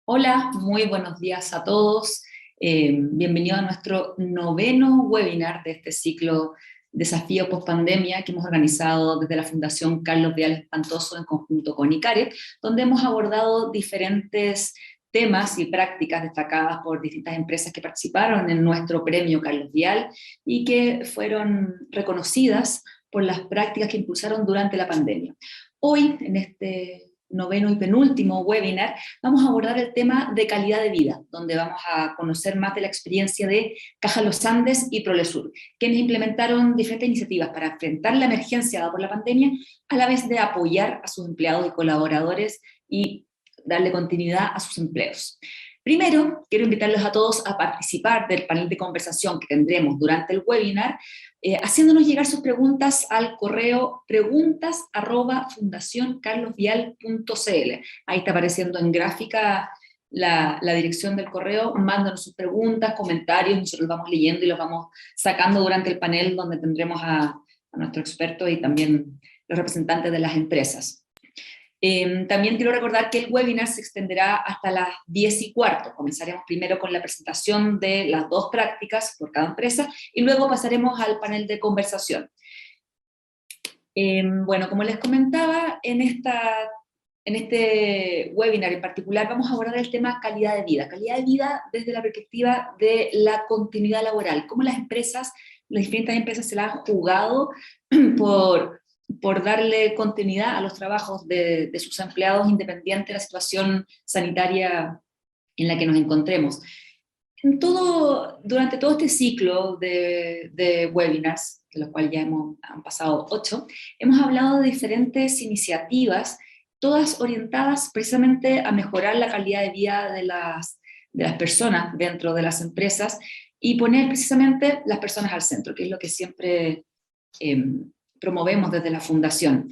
Hola, muy buenos días a todos. Bienvenido a nuestro noveno webinar de este ciclo Desafío Postpandemia que hemos organizado desde la Fundación Carlos Vial Espantoso en conjunto con ICARE, donde hemos abordado diferentes temas y prácticas destacadas por distintas empresas que participaron en nuestro premio Carlos Vial y que fueron reconocidas por las prácticas que impulsaron durante la pandemia. Hoy, en este noveno y penúltimo webinar, vamos a abordar el tema de calidad de vida, donde vamos a conocer más de la experiencia de Caja Los Andes y Prolesur, quienes implementaron diferentes iniciativas para enfrentar la emergencia dada por la pandemia, a la vez de apoyar a sus empleados y colaboradores y darle continuidad a sus empleos. Primero, quiero invitarlos a todos a participar del panel de conversación que tendremos durante el webinar, haciéndonos llegar sus preguntas al correo preguntas@fundacioncarlosvial.cl. Ahí está apareciendo en gráfica la dirección del correo. Mándanos sus preguntas, comentarios, nosotros los vamos leyendo y los vamos sacando durante el panel donde tendremos a nuestro experto y también los representantes de las empresas. También quiero recordar que el webinar se extenderá hasta las 10:15. Comenzaremos primero con la presentación de las dos prácticas por cada empresa y luego pasaremos al panel de conversación. Bueno, como les comentaba, en este webinar en particular vamos a abordar el tema calidad de vida desde la perspectiva de la continuidad laboral, cómo las diferentes empresas se la han jugado por darle continuidad a los trabajos de sus empleados independiente de la situación sanitaria en la que nos encontremos. Durante todo este ciclo de webinars, de los cuales ya han pasado 8, hemos hablado de diferentes iniciativas, todas orientadas precisamente a mejorar la calidad de vida de las personas dentro de las empresas y poner precisamente las personas al centro, que es lo que siempre promovemos desde la Fundación.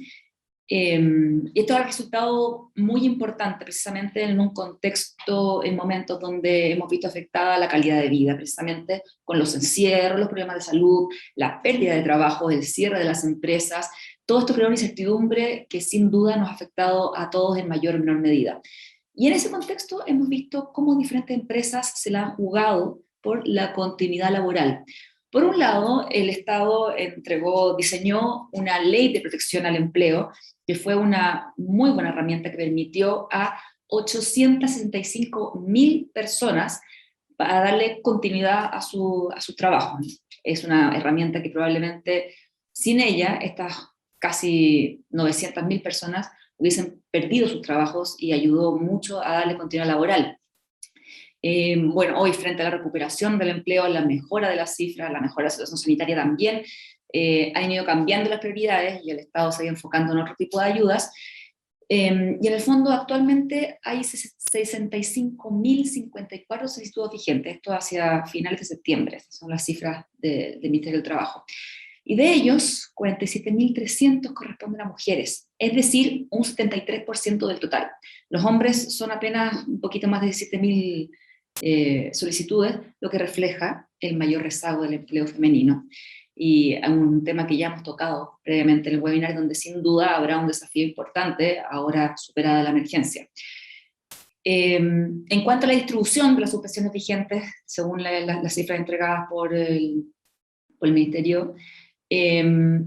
Y esto ha resultado muy importante precisamente en un contexto, en momentos donde hemos visto afectada la calidad de vida, precisamente con los encierros, los problemas de salud, la pérdida de trabajo, el cierre de las empresas. Todo esto creó una incertidumbre que sin duda nos ha afectado a todos en mayor o menor medida. Y en ese contexto hemos visto cómo diferentes empresas se la han jugado por la continuidad laboral. Por un lado, el Estado diseñó una ley de protección al empleo, que fue una muy buena herramienta que permitió a 865.000 personas para darle continuidad a su trabajo. Es una herramienta que probablemente sin ella estas casi 900.000 personas hubiesen perdido sus trabajos y ayudó mucho a darle continuidad laboral. Bueno, hoy frente a la recuperación del empleo, la mejora de las cifras, la mejora de la situación sanitaria también, han ido cambiando las prioridades y el Estado se ha ido enfocando en otro tipo de ayudas. Y en el fondo actualmente hay 65.054 solicitudes vigentes, esto hacia finales de septiembre, estas son las cifras del Ministerio del Trabajo. Y de ellos, 47.300 corresponden a mujeres, es decir, un 73% del total. Los hombres son apenas un poquito más de 17.000 solicitudes, lo que refleja el mayor rezago del empleo femenino. Y un tema que ya hemos tocado previamente en el webinar, donde sin duda habrá un desafío importante ahora superada la emergencia. En cuanto a la distribución de las suspensiones vigentes, según las cifras entregadas por el Ministerio,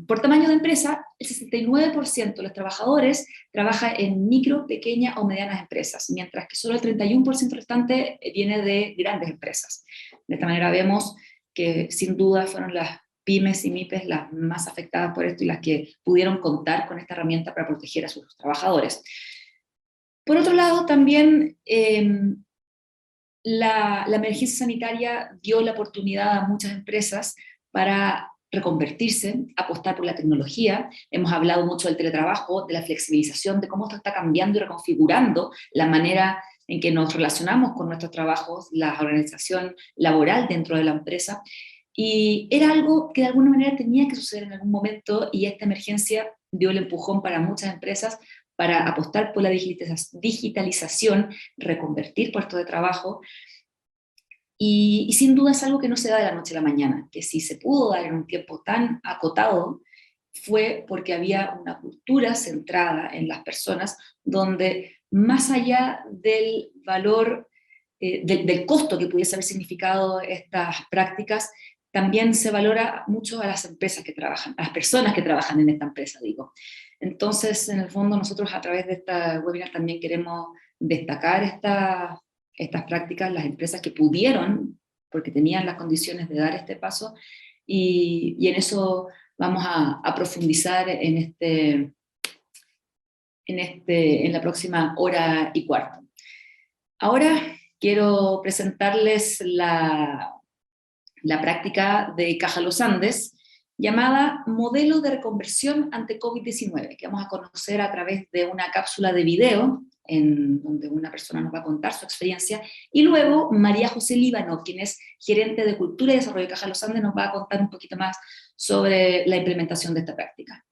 por tamaño de empresa, el 69% de los trabajadores trabaja en micro, pequeña o medianas empresas, mientras que solo el 31% restante viene de grandes empresas. De esta manera vemos que sin duda fueron las pymes y MIPES las más afectadas por esto y las que pudieron contar con esta herramienta para proteger a sus trabajadores. Por otro lado, también la emergencia sanitaria dio la oportunidad a muchas empresas para reconvertirse, apostar por la tecnología. Hemos hablado mucho del teletrabajo, de la flexibilización, de cómo esto está cambiando y reconfigurando la manera en que nos relacionamos con nuestros trabajos, la organización laboral dentro de la empresa. Y era algo que de alguna manera tenía que suceder en algún momento y esta emergencia dio el empujón para muchas empresas para apostar por la digitalización, reconvertir puestos de trabajo. Y sin duda es algo que no se da de la noche a la mañana, que si se pudo dar en un tiempo tan acotado, fue porque había una cultura centrada en las personas, donde más allá del valor, del costo que pudiese haber significado estas prácticas, también se valora mucho a las empresas que trabajan, a las personas que trabajan en esta empresa, digo. Entonces, en el fondo, nosotros a través de esta webinar también queremos destacar estas prácticas, las empresas que pudieron, porque tenían las condiciones de dar este paso, y en eso vamos a profundizar en la próxima hora y cuarto. Ahora quiero presentarles la práctica de Caja Los Andes, llamada Modelo de Reconversión ante COVID-19, que vamos a conocer a través de una cápsula de video, en donde una persona nos va a contar su experiencia, y luego María José Líbano, quien es gerente de Cultura y Desarrollo de Caja Los Andes, nos va a contar un poquito más sobre la implementación de esta práctica.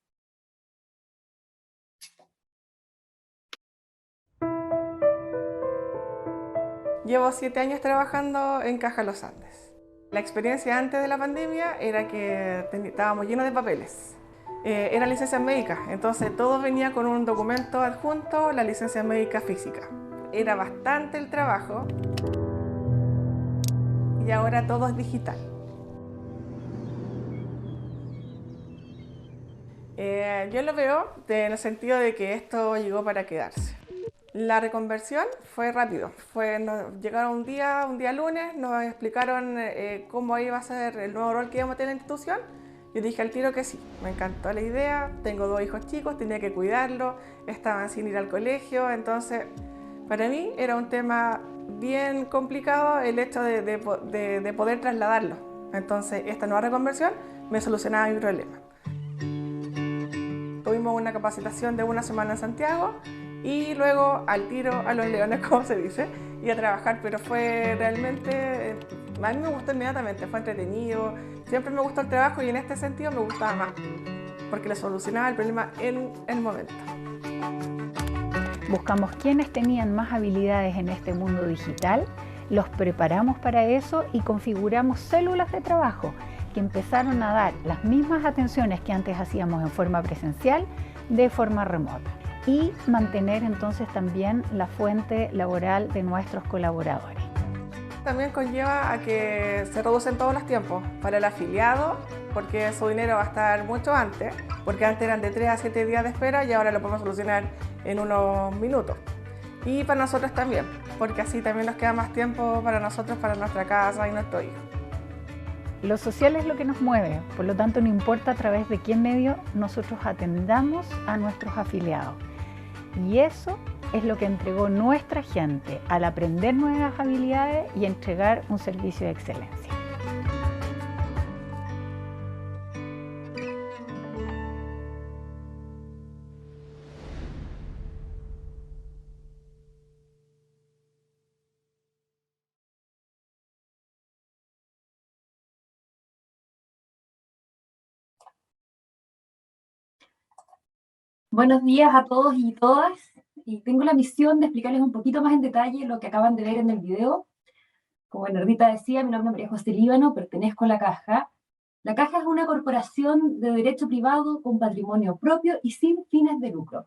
Llevo 7 años trabajando en Caja Los Andes. La experiencia antes de la pandemia era que estábamos llenos de papeles. Era licencia médica, entonces todo venía con un documento adjunto, la licencia médica física. Era bastante el trabajo y ahora todo es digital. Yo lo veo en el sentido de que esto llegó para quedarse. La reconversión fue rápido. Nos llegaron un día lunes, nos explicaron cómo iba a ser el nuevo rol que íbamos a tener en la institución. Yo dije al tiro que sí, me encantó la idea, tengo 2 hijos chicos, tenía que cuidarlos, estaban sin ir al colegio, entonces para mí era un tema bien complicado el hecho de poder trasladarlo. Entonces esta nueva reconversión me solucionaba mi problema. Tuvimos una capacitación de 1 semana en Santiago y luego al tiro a los leones, como se dice, y a trabajar, pero fue realmente, a mí me gustó inmediatamente, fue entretenido, siempre me gustó el trabajo y en este sentido me gustaba más, porque le solucionaba el problema en el momento. Buscamos quienes tenían más habilidades en este mundo digital, los preparamos para eso y configuramos células de trabajo que empezaron a dar las mismas atenciones que antes hacíamos en forma presencial, de forma remota. Y mantener entonces también la fuente laboral de nuestros colaboradores. También conlleva a que se reducen todos los tiempos para el afiliado, porque su dinero va a estar mucho antes, porque antes eran de 3 a 7 días de espera y ahora lo podemos solucionar en unos minutos. Y para nosotros también, porque así también nos queda más tiempo para nosotros, para nuestra casa y nuestro hijo. Lo social es lo que nos mueve, por lo tanto no importa a través de qué medio nosotros atendamos a nuestros afiliados. Y eso es lo que entregó nuestra gente al aprender nuevas habilidades y entregar un servicio de excelencia. Buenos días a todos y todas, y tengo la misión de explicarles un poquito más en detalle lo que acaban de ver en el video. Como Bernardita decía, mi nombre es María José Líbano, pertenezco a La Caja. La Caja es una corporación de derecho privado con patrimonio propio y sin fines de lucro.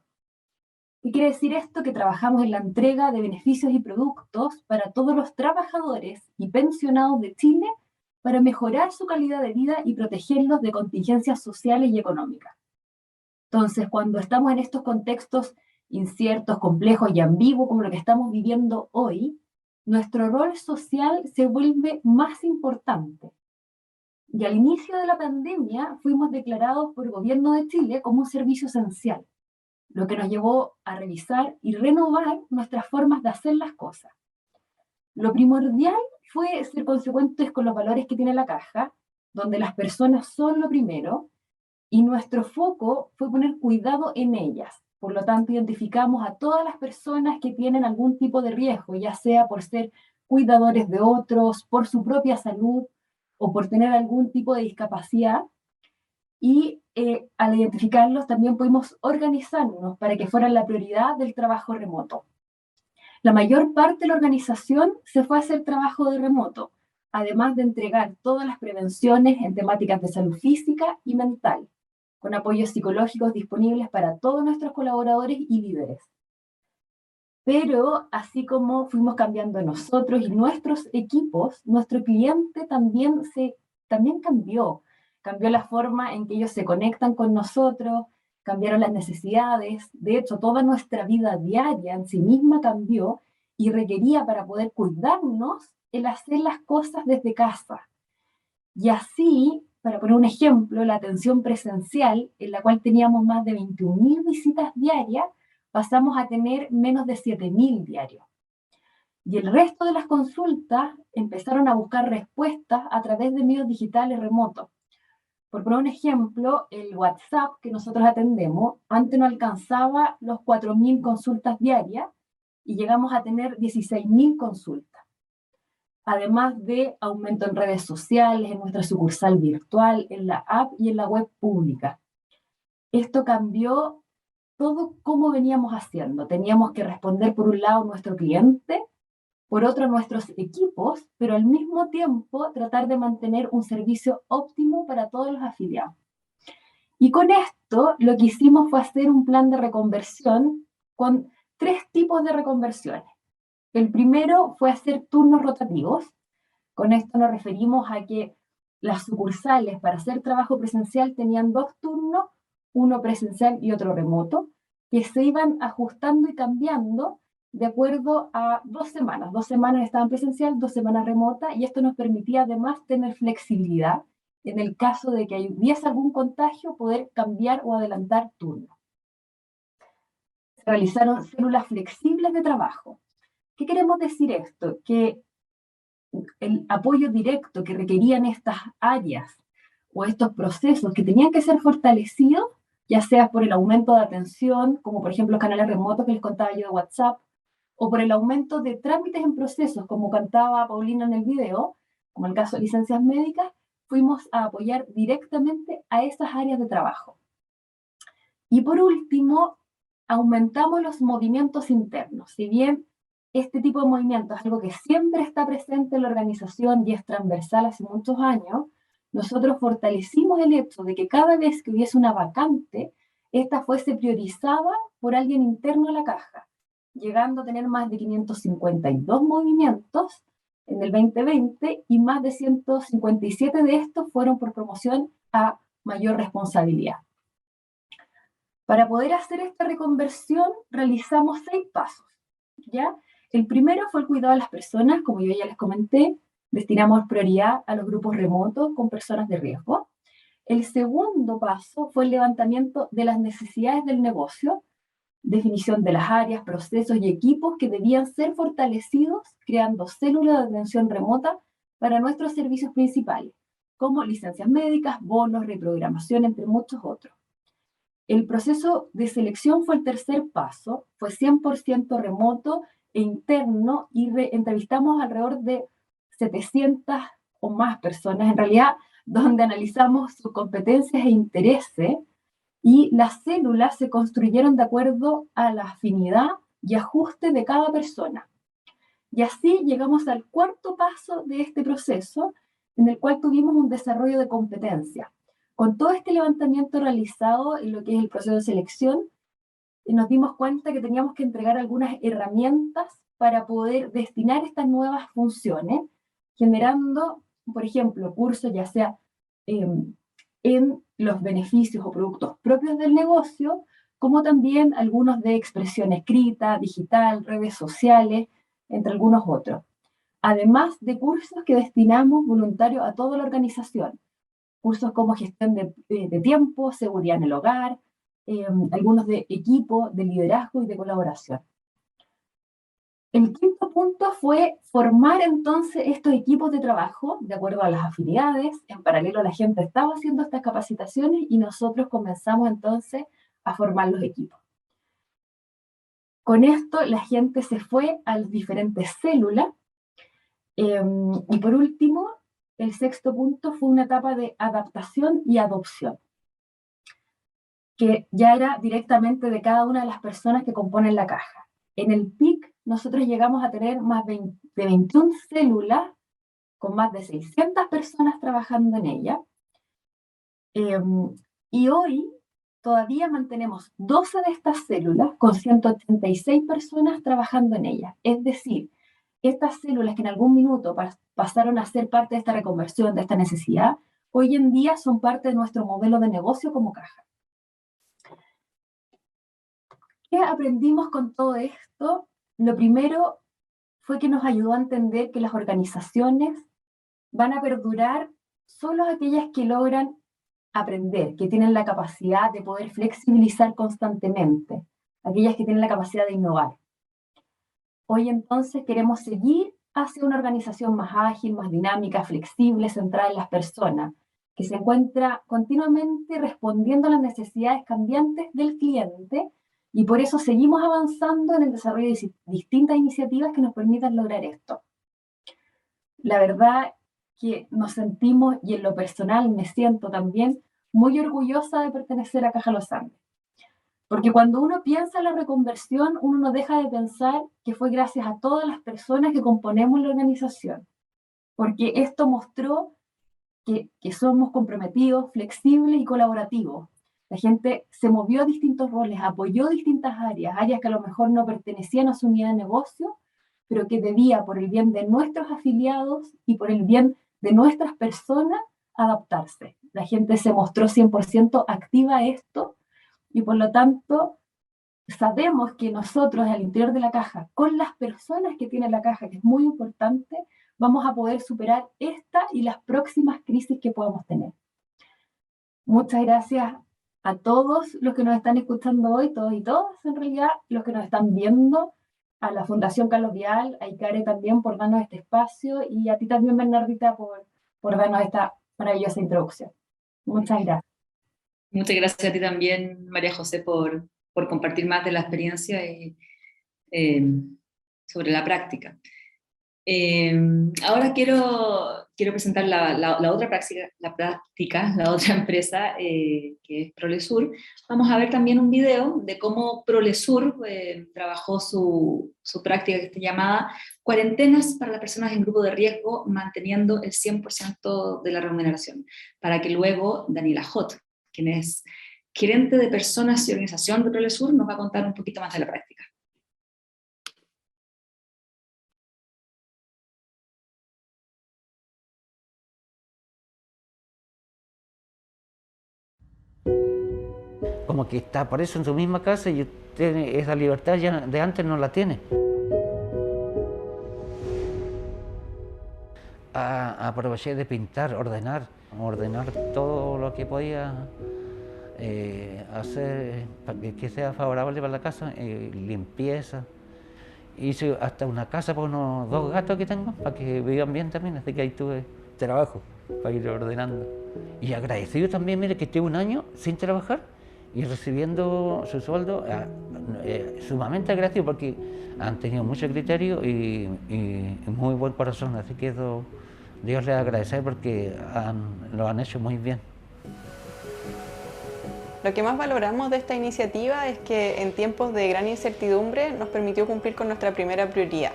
¿Qué quiere decir esto? Que trabajamos en la entrega de beneficios y productos para todos los trabajadores y pensionados de Chile para mejorar su calidad de vida y protegerlos de contingencias sociales y económicas. Entonces, cuando estamos en estos contextos inciertos, complejos y ambiguos como lo que estamos viviendo hoy, nuestro rol social se vuelve más importante. Y al inicio de la pandemia fuimos declarados por el gobierno de Chile como un servicio esencial, lo que nos llevó a revisar y renovar nuestras formas de hacer las cosas. Lo primordial fue ser consecuentes con los valores que tiene la Caja, donde las personas son lo primero, y nuestro foco fue poner cuidado en ellas. Por lo tanto, identificamos a todas las personas que tienen algún tipo de riesgo, ya sea por ser cuidadores de otros, por su propia salud o por tener algún tipo de discapacidad. Y al identificarlos también pudimos organizarnos para que fueran la prioridad del trabajo remoto. La mayor parte de la organización se fue a hacer trabajo de remoto, además de entregar todas las prevenciones en temáticas de salud física y mental, con apoyos psicológicos disponibles para todos nuestros colaboradores y líderes. Pero así como fuimos cambiando nosotros y nuestros equipos, nuestro cliente también cambió la forma en que ellos se conectan con nosotros, cambiaron las necesidades. De hecho, toda nuestra vida diaria en sí misma cambió y requería, para poder cuidarnos, el hacer las cosas desde casa. Y así, para poner un ejemplo, la atención presencial, en la cual teníamos más de 21.000 visitas diarias, pasamos a tener menos de 7.000 diarios. Y el resto de las consultas empezaron a buscar respuestas a través de medios digitales remotos. Por poner un ejemplo, el WhatsApp que nosotros atendemos antes no alcanzaba los 4.000 consultas diarias y llegamos a tener 16.000 consultas. Además de aumento en redes sociales, en nuestra sucursal virtual, en la app y en la web pública. Esto cambió todo cómo veníamos haciendo. Teníamos que responder por un lado a nuestro cliente, por otro nuestros equipos, pero al mismo tiempo tratar de mantener un servicio óptimo para todos los afiliados. Y con esto lo que hicimos fue hacer un plan de reconversión con 3 tipos de reconversiones. El primero fue hacer turnos rotativos. Con esto nos referimos a que las sucursales para hacer trabajo presencial tenían 2 turnos, uno presencial y otro remoto, que se iban ajustando y cambiando de acuerdo a 2 semanas. 2 semanas estaban presencial, 2 semanas remota, y esto nos permitía además tener flexibilidad en el caso de que hubiese algún contagio, poder cambiar o adelantar turnos. Se realizaron células flexibles de trabajo. ¿Qué queremos decir esto? Que el apoyo directo que requerían estas áreas o estos procesos que tenían que ser fortalecidos, ya sea por el aumento de atención, como por ejemplo los canales remotos que les contaba yo de WhatsApp, o por el aumento de trámites en procesos, como cantaba Paulina en el video, como el caso de licencias médicas, fuimos a apoyar directamente a esas áreas de trabajo. Y por último, aumentamos los movimientos internos. Si bien este tipo de movimiento es algo que siempre está presente en la organización y es transversal hace muchos años, nosotros fortalecimos el hecho de que cada vez que hubiese una vacante, esta fuese priorizada por alguien interno a la caja, llegando a tener más de 552 movimientos en el 2020 y más de 157 de estos fueron por promoción a mayor responsabilidad. Para poder hacer esta reconversión realizamos 6 pasos, ¿ya? El primero fue el cuidado de las personas, como yo ya les comenté, destinamos prioridad a los grupos remotos con personas de riesgo. El segundo paso fue el levantamiento de las necesidades del negocio, definición de las áreas, procesos y equipos que debían ser fortalecidos, creando células de atención remota para nuestros servicios principales, como licencias médicas, bonos, reprogramación, entre muchos otros. El proceso de selección fue el tercer paso, fue 100% remoto e interno y entrevistamos alrededor de 700 o más personas, en realidad, donde analizamos sus competencias e intereses, y las células se construyeron de acuerdo a la afinidad y ajuste de cada persona. Y así llegamos al cuarto paso de este proceso, en el cual tuvimos un desarrollo de competencias. Con todo este levantamiento realizado en lo que es el proceso de selección, nos dimos cuenta que teníamos que entregar algunas herramientas para poder destinar estas nuevas funciones, generando, por ejemplo, cursos ya sea en los beneficios o productos propios del negocio, como también algunos de expresión escrita, digital, redes sociales, entre algunos otros. Además de cursos que destinamos voluntarios a toda la organización. Cursos como gestión de tiempo, seguridad en el hogar, algunos de equipo, de liderazgo y de colaboración. El quinto punto fue formar entonces estos equipos de trabajo de acuerdo a las afinidades. En paralelo la gente estaba haciendo estas capacitaciones y nosotros comenzamos entonces a formar los equipos. Con esto la gente se fue a las diferentes células y por último, el sexto punto fue una etapa de adaptación y adopción, que ya era directamente de cada una de las personas que componen la caja. En el PIC nosotros llegamos a tener más de 21 células con más de 600 personas trabajando en ella. Y hoy todavía mantenemos 12 de estas células con 186 personas trabajando en ellas. Es decir, estas células que en algún minuto pasaron a ser parte de esta reconversión, de esta necesidad, hoy en día son parte de nuestro modelo de negocio como caja. ¿Qué aprendimos con todo esto? Lo primero fue que nos ayudó a entender que las organizaciones van a perdurar solo aquellas que logran aprender, que tienen la capacidad de poder flexibilizar constantemente, aquellas que tienen la capacidad de innovar. Hoy entonces queremos seguir hacia una organización más ágil, más dinámica, flexible, centrada en las personas, que se encuentra continuamente respondiendo a las necesidades cambiantes del cliente, y por eso seguimos avanzando en el desarrollo de distintas iniciativas que nos permitan lograr esto. La verdad que nos sentimos, y en lo personal me siento también, muy orgullosa de pertenecer a Caja Los Andes. Porque cuando uno piensa en la reconversión, uno no deja de pensar que fue gracias a todas las personas que componemos la organización. Porque esto mostró que somos comprometidos, flexibles y colaborativos. La gente se movió a distintos roles, apoyó distintas áreas que a lo mejor no pertenecían a su unidad de negocio, pero que debía, por el bien de nuestros afiliados y por el bien de nuestras personas, adaptarse. La gente se mostró 100% activa a esto, y por lo tanto sabemos que nosotros al interior de la caja, con las personas que tiene la caja, que es muy importante, vamos a poder superar esta y las próximas crisis que podamos tener. Muchas gracias a todos los que nos están escuchando hoy, todos y todas en realidad, los que nos están viendo, a la Fundación Carlos Vial, a Icare también por darnos este espacio, y a ti también, Bernardita, por darnos esta maravillosa introducción. Muchas gracias. Muchas gracias a ti también, María José, por compartir más de la experiencia sobre la práctica. Ahora quiero presentar la otra práctica, la otra empresa, que es Prolesur. Vamos a ver también un video de cómo Prolesur trabajó su práctica, que está llamada Cuarentenas para las personas en grupo de riesgo, manteniendo el 100% de la remuneración, para que luego Daniela Hot, quien es gerente de personas y organización de Prolesur, nos va a contar un poquito más de la práctica. Como que está por eso en su misma casa y tiene esa libertad ya de antes no la tiene. Aproveché de pintar, ordenar todo lo que podía hacer para que sea favorable para la casa, limpieza. Hice hasta una casa para unos 2 gatos que tengo, para que vivan bien también, así que ahí tuve trabajo para ir ordenando. Y agradecido también, mire, que estuve un año sin trabajar y recibiendo su sueldo, sumamente agradecido porque han tenido mucho criterio y muy buen corazón, así que eso, Dios les agradece porque lo han hecho muy bien. Lo que más valoramos de esta iniciativa es que en tiempos de gran incertidumbre nos permitió cumplir con nuestra primera prioridad,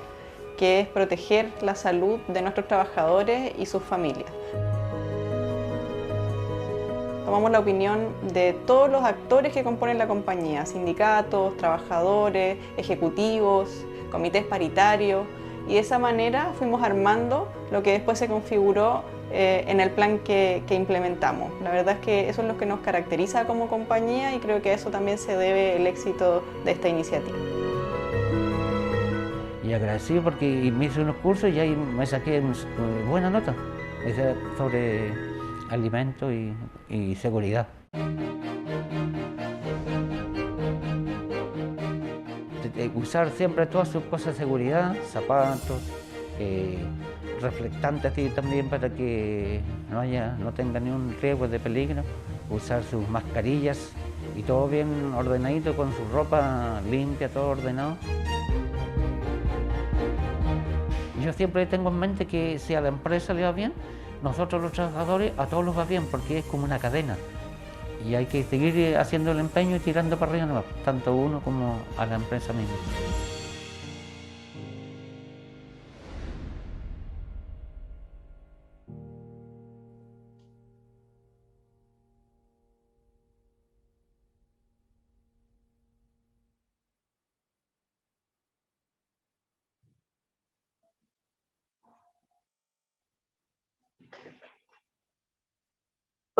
que es proteger la salud de nuestros trabajadores y sus familias. Tomamos la opinión de todos los actores que componen la compañía, sindicatos, trabajadores, ejecutivos, comités paritarios, y de esa manera fuimos armando lo que después se configuró en el plan que implementamos. La verdad es que eso es lo que nos caracteriza como compañía y creo que a eso también se debe el éxito de esta iniciativa. Y agradecido porque me hice unos cursos y ahí me saqué buena nota sobre alimentos y seguridad. Usar siempre todas sus cosas de seguridad, zapatos, reflectantes así también para que no tenga ningún riesgo de peligro, usar sus mascarillas y todo bien ordenadito con su ropa limpia, todo ordenado. Yo siempre tengo en mente que si a la empresa le va bien, nosotros los trabajadores a todos los va bien porque es como una cadena y hay que seguir haciendo el empeño y tirando para arriba, tanto uno como a la empresa misma.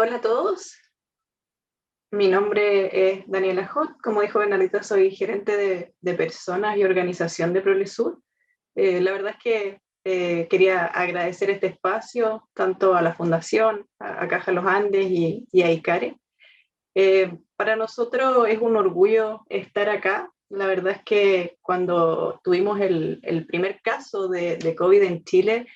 Hola a todos, mi nombre es Daniela Hot, como dijo Bernardita, soy gerente de personas y organización de Prolesur. La verdad es que quería agradecer este espacio tanto a la Fundación, a Caja Los Andes y a ICARE. Para nosotros es un orgullo estar acá. La verdad es que cuando tuvimos el primer caso de COVID en Chile,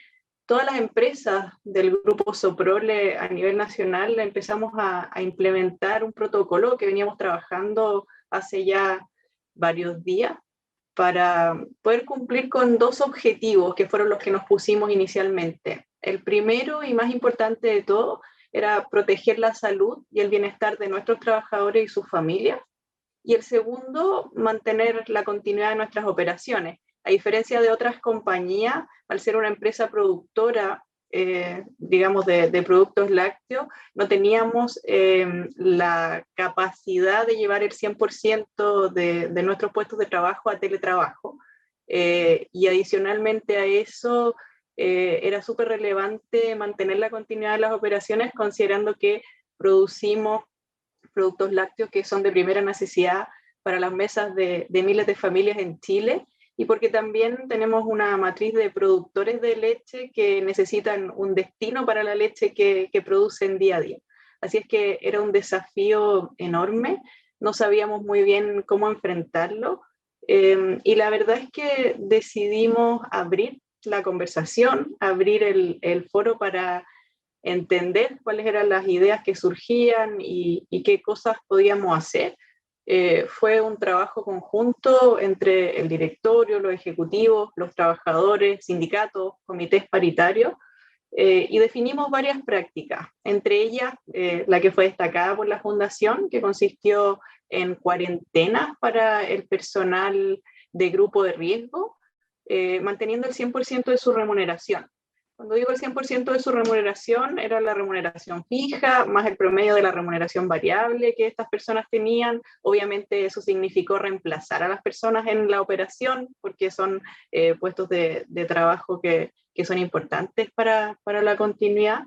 todas las empresas del grupo Soprole a nivel nacional empezamos a implementar un protocolo que veníamos trabajando hace ya varios días para poder cumplir con dos objetivos que fueron los que nos pusimos inicialmente. El primero y más importante de todo era proteger la salud y el bienestar de nuestros trabajadores y sus familias. Y el segundo, mantener la continuidad de nuestras operaciones. A diferencia de otras compañías, al ser una empresa productora, digamos, de productos lácteos, no teníamos la capacidad de llevar el 100% de nuestros puestos de trabajo a teletrabajo. Y adicionalmente a eso, era súper relevante mantener la continuidad de las operaciones, considerando que producimos productos lácteos que son de primera necesidad para las mesas de miles de familias en Chile, y porque también tenemos una matriz de productores de leche que necesitan un destino para la leche que producen día a día. Así es que era un desafío enorme, no sabíamos muy bien cómo enfrentarlo, y la verdad es que decidimos abrir la conversación, abrir el foro para entender cuáles eran las ideas que surgían y qué cosas podíamos hacer. Fue un trabajo conjunto entre el directorio, los ejecutivos, los trabajadores, sindicatos, comités paritarios, y definimos varias prácticas, entre ellas la que fue destacada por la Fundación, que consistió en cuarentenas para el personal de grupo de riesgo, manteniendo el 100% de su remuneración. Cuando digo el 100% de su remuneración, era la remuneración fija, más el promedio de la remuneración variable que estas personas tenían. Obviamente eso significó reemplazar a las personas en la operación, porque son puestos de trabajo que son importantes para la continuidad.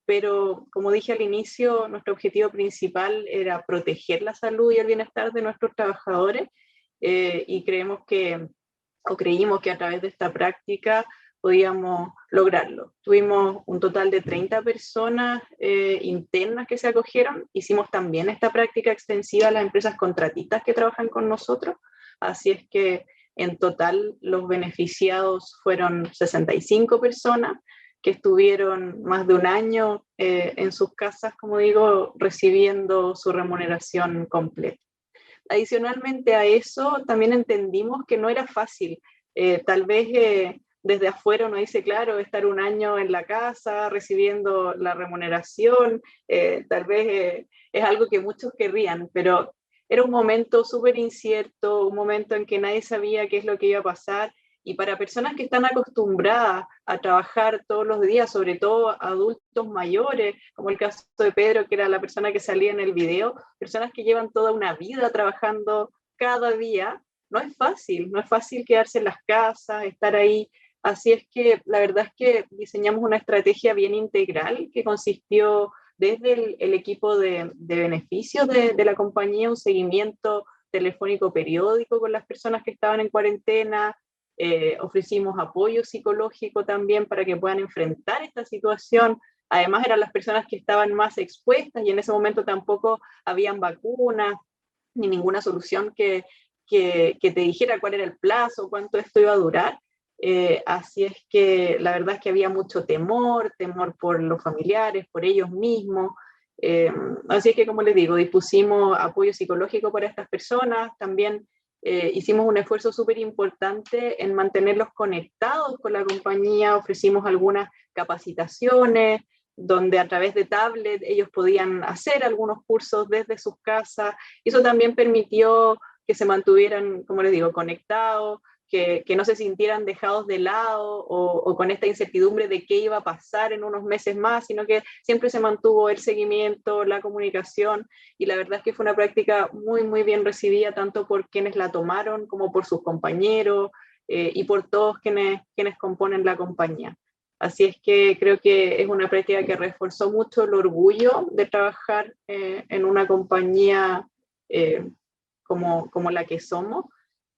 Pero como dije al inicio, nuestro objetivo principal era proteger la salud y el bienestar de nuestros trabajadores, y creímos que a través de esta práctica podíamos lograrlo. Tuvimos un total de 30 personas internas que se acogieron. Hicimos también esta práctica extensiva a las empresas contratistas que trabajan con nosotros. Así es que en total los beneficiados fueron 65 personas que estuvieron más de un año en sus casas, como digo, recibiendo su remuneración completa. Adicionalmente a eso, también entendimos que no era fácil. Tal vez desde afuera uno dice, claro, estar un año en la casa recibiendo la remuneración, tal vez es algo que muchos querrían, pero era un momento súper incierto, un momento en que nadie sabía qué es lo que iba a pasar, y para personas que están acostumbradas a trabajar todos los días, sobre todo adultos mayores, como el caso de Pedro, que era la persona que salía en el video, personas que llevan toda una vida trabajando cada día, no es fácil quedarse en las casas, estar ahí. Así es que la verdad es que diseñamos una estrategia bien integral que consistió desde el equipo de beneficios de la compañía, un seguimiento telefónico periódico con las personas que estaban en cuarentena. Ofrecimos apoyo psicológico también para que puedan enfrentar esta situación. Además eran las personas que estaban más expuestas y en ese momento tampoco habían vacunas ni ninguna solución que te dijera cuál era el plazo, cuánto esto iba a durar. Así es que la verdad es que había mucho temor por los familiares, por ellos mismos. Así es que, como les digo, dispusimos apoyo psicológico para estas personas. También hicimos un esfuerzo súper importante en mantenerlos conectados con la compañía. Ofrecimos algunas capacitaciones donde a través de tablet ellos podían hacer algunos cursos desde sus casas. Y eso también permitió que se mantuvieran, como les digo, conectados, que no se sintieran dejados de lado o con esta incertidumbre de qué iba a pasar en unos meses más, sino que siempre se mantuvo el seguimiento, la comunicación, y la verdad es que fue una práctica muy, muy bien recibida, tanto por quienes la tomaron como por sus compañeros y por todos quienes componen la compañía. Así es que creo que es una práctica que reforzó mucho el orgullo de trabajar en una compañía como la que somos.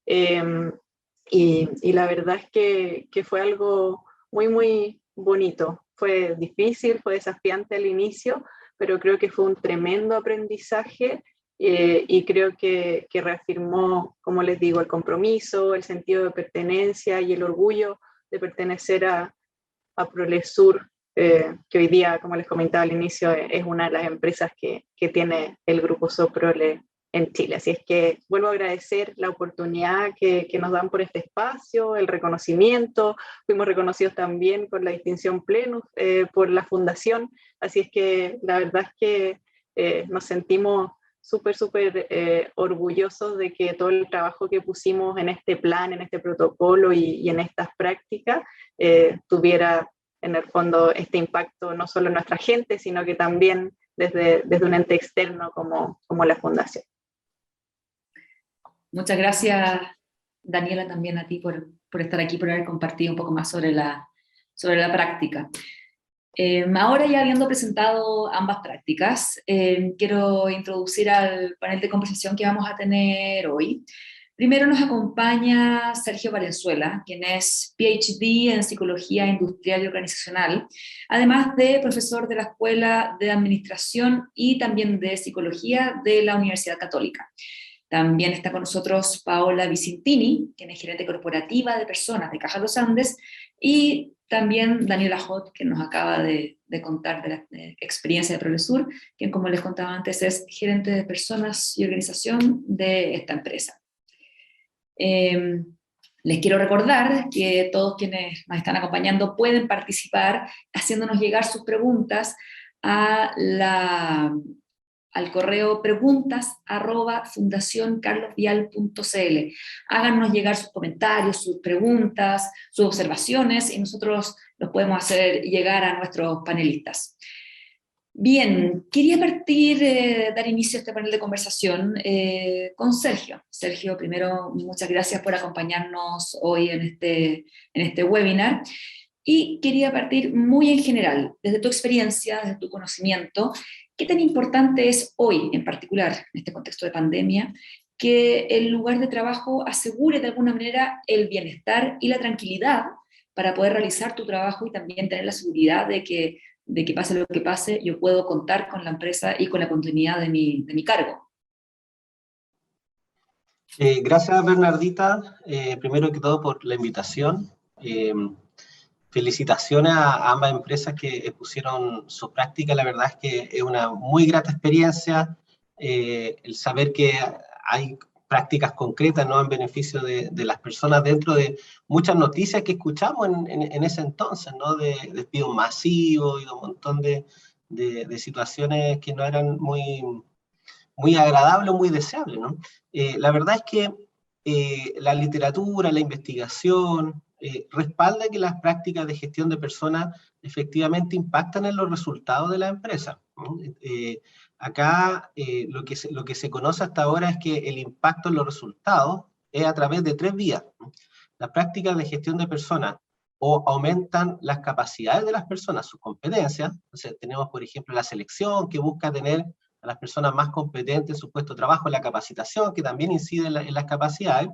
Y la verdad es que fue algo muy, muy bonito. Fue difícil, fue desafiante al inicio, pero creo que fue un tremendo aprendizaje y creo que reafirmó, como les digo, el compromiso, el sentido de pertenencia y el orgullo de pertenecer a Prolesur, que hoy día, como les comentaba al inicio, es una de las empresas que tiene el grupo Soprole en Chile. Así es que vuelvo a agradecer la oportunidad que nos dan por este espacio, el reconocimiento. Fuimos reconocidos también con la distinción Plenus por la fundación. Así es que la verdad es que nos sentimos súper orgullosos de que todo el trabajo que pusimos en este plan, en este protocolo y en estas prácticas tuviera en el fondo este impacto no solo en nuestra gente, sino que también desde un ente externo como la fundación. Muchas gracias, Daniela, también a ti por estar aquí, por haber compartido un poco más sobre la práctica. Ahora, ya habiendo presentado ambas prácticas, quiero introducir al panel de conversación que vamos a tener hoy. Primero nos acompaña Sergio Valenzuela, quien es PhD en Psicología Industrial y Organizacional, además de profesor de la Escuela de Administración y también de Psicología de la Universidad Católica. También está con nosotros Paola Vicentini, quien es gerente corporativa de personas de Caja Los Andes, y también Daniela Hot, que nos acaba de contar de la experiencia de Prolesur, quien, como les contaba antes, es gerente de personas y organización de esta empresa. Les quiero recordar que todos quienes nos están acompañando pueden participar haciéndonos llegar sus preguntas al correo preguntas@fundacioncarlosvial.cl. Háganos llegar sus comentarios, sus preguntas, sus observaciones, y nosotros los podemos hacer llegar a nuestros panelistas. Bien, quería dar inicio a este panel de conversación con Sergio. Sergio, primero, muchas gracias por acompañarnos hoy en este webinar. Y quería partir muy en general, desde tu experiencia, desde tu conocimiento, ¿qué tan importante es hoy, en particular, en este contexto de pandemia, que el lugar de trabajo asegure de alguna manera el bienestar y la tranquilidad para poder realizar tu trabajo y también tener la seguridad de que pase lo que pase, yo puedo contar con la empresa y con la continuidad de mi cargo? Gracias, Bernardita, primero que todo por la invitación. Felicitaciones a ambas empresas que pusieron su práctica. La verdad es que es una muy grata experiencia el saber que hay prácticas concretas, ¿no?, en beneficio de las personas dentro de muchas noticias que escuchamos en ese entonces, ¿no?, de despidos masivos y de un montón de situaciones que no eran muy agradables o muy deseables, ¿no? La verdad es que la literatura, la investigación, respalda que las prácticas de gestión de personas efectivamente impactan en los resultados de la empresa, ¿no? Acá lo que se conoce hasta ahora es que el impacto en los resultados es a través de 3 vías, ¿no? Las prácticas de gestión de personas o aumentan las capacidades de las personas, sus competencias. Entonces tenemos, por ejemplo, la selección, que busca tener a las personas más competentes en su puesto de trabajo, la capacitación, que también incide en las capacidades.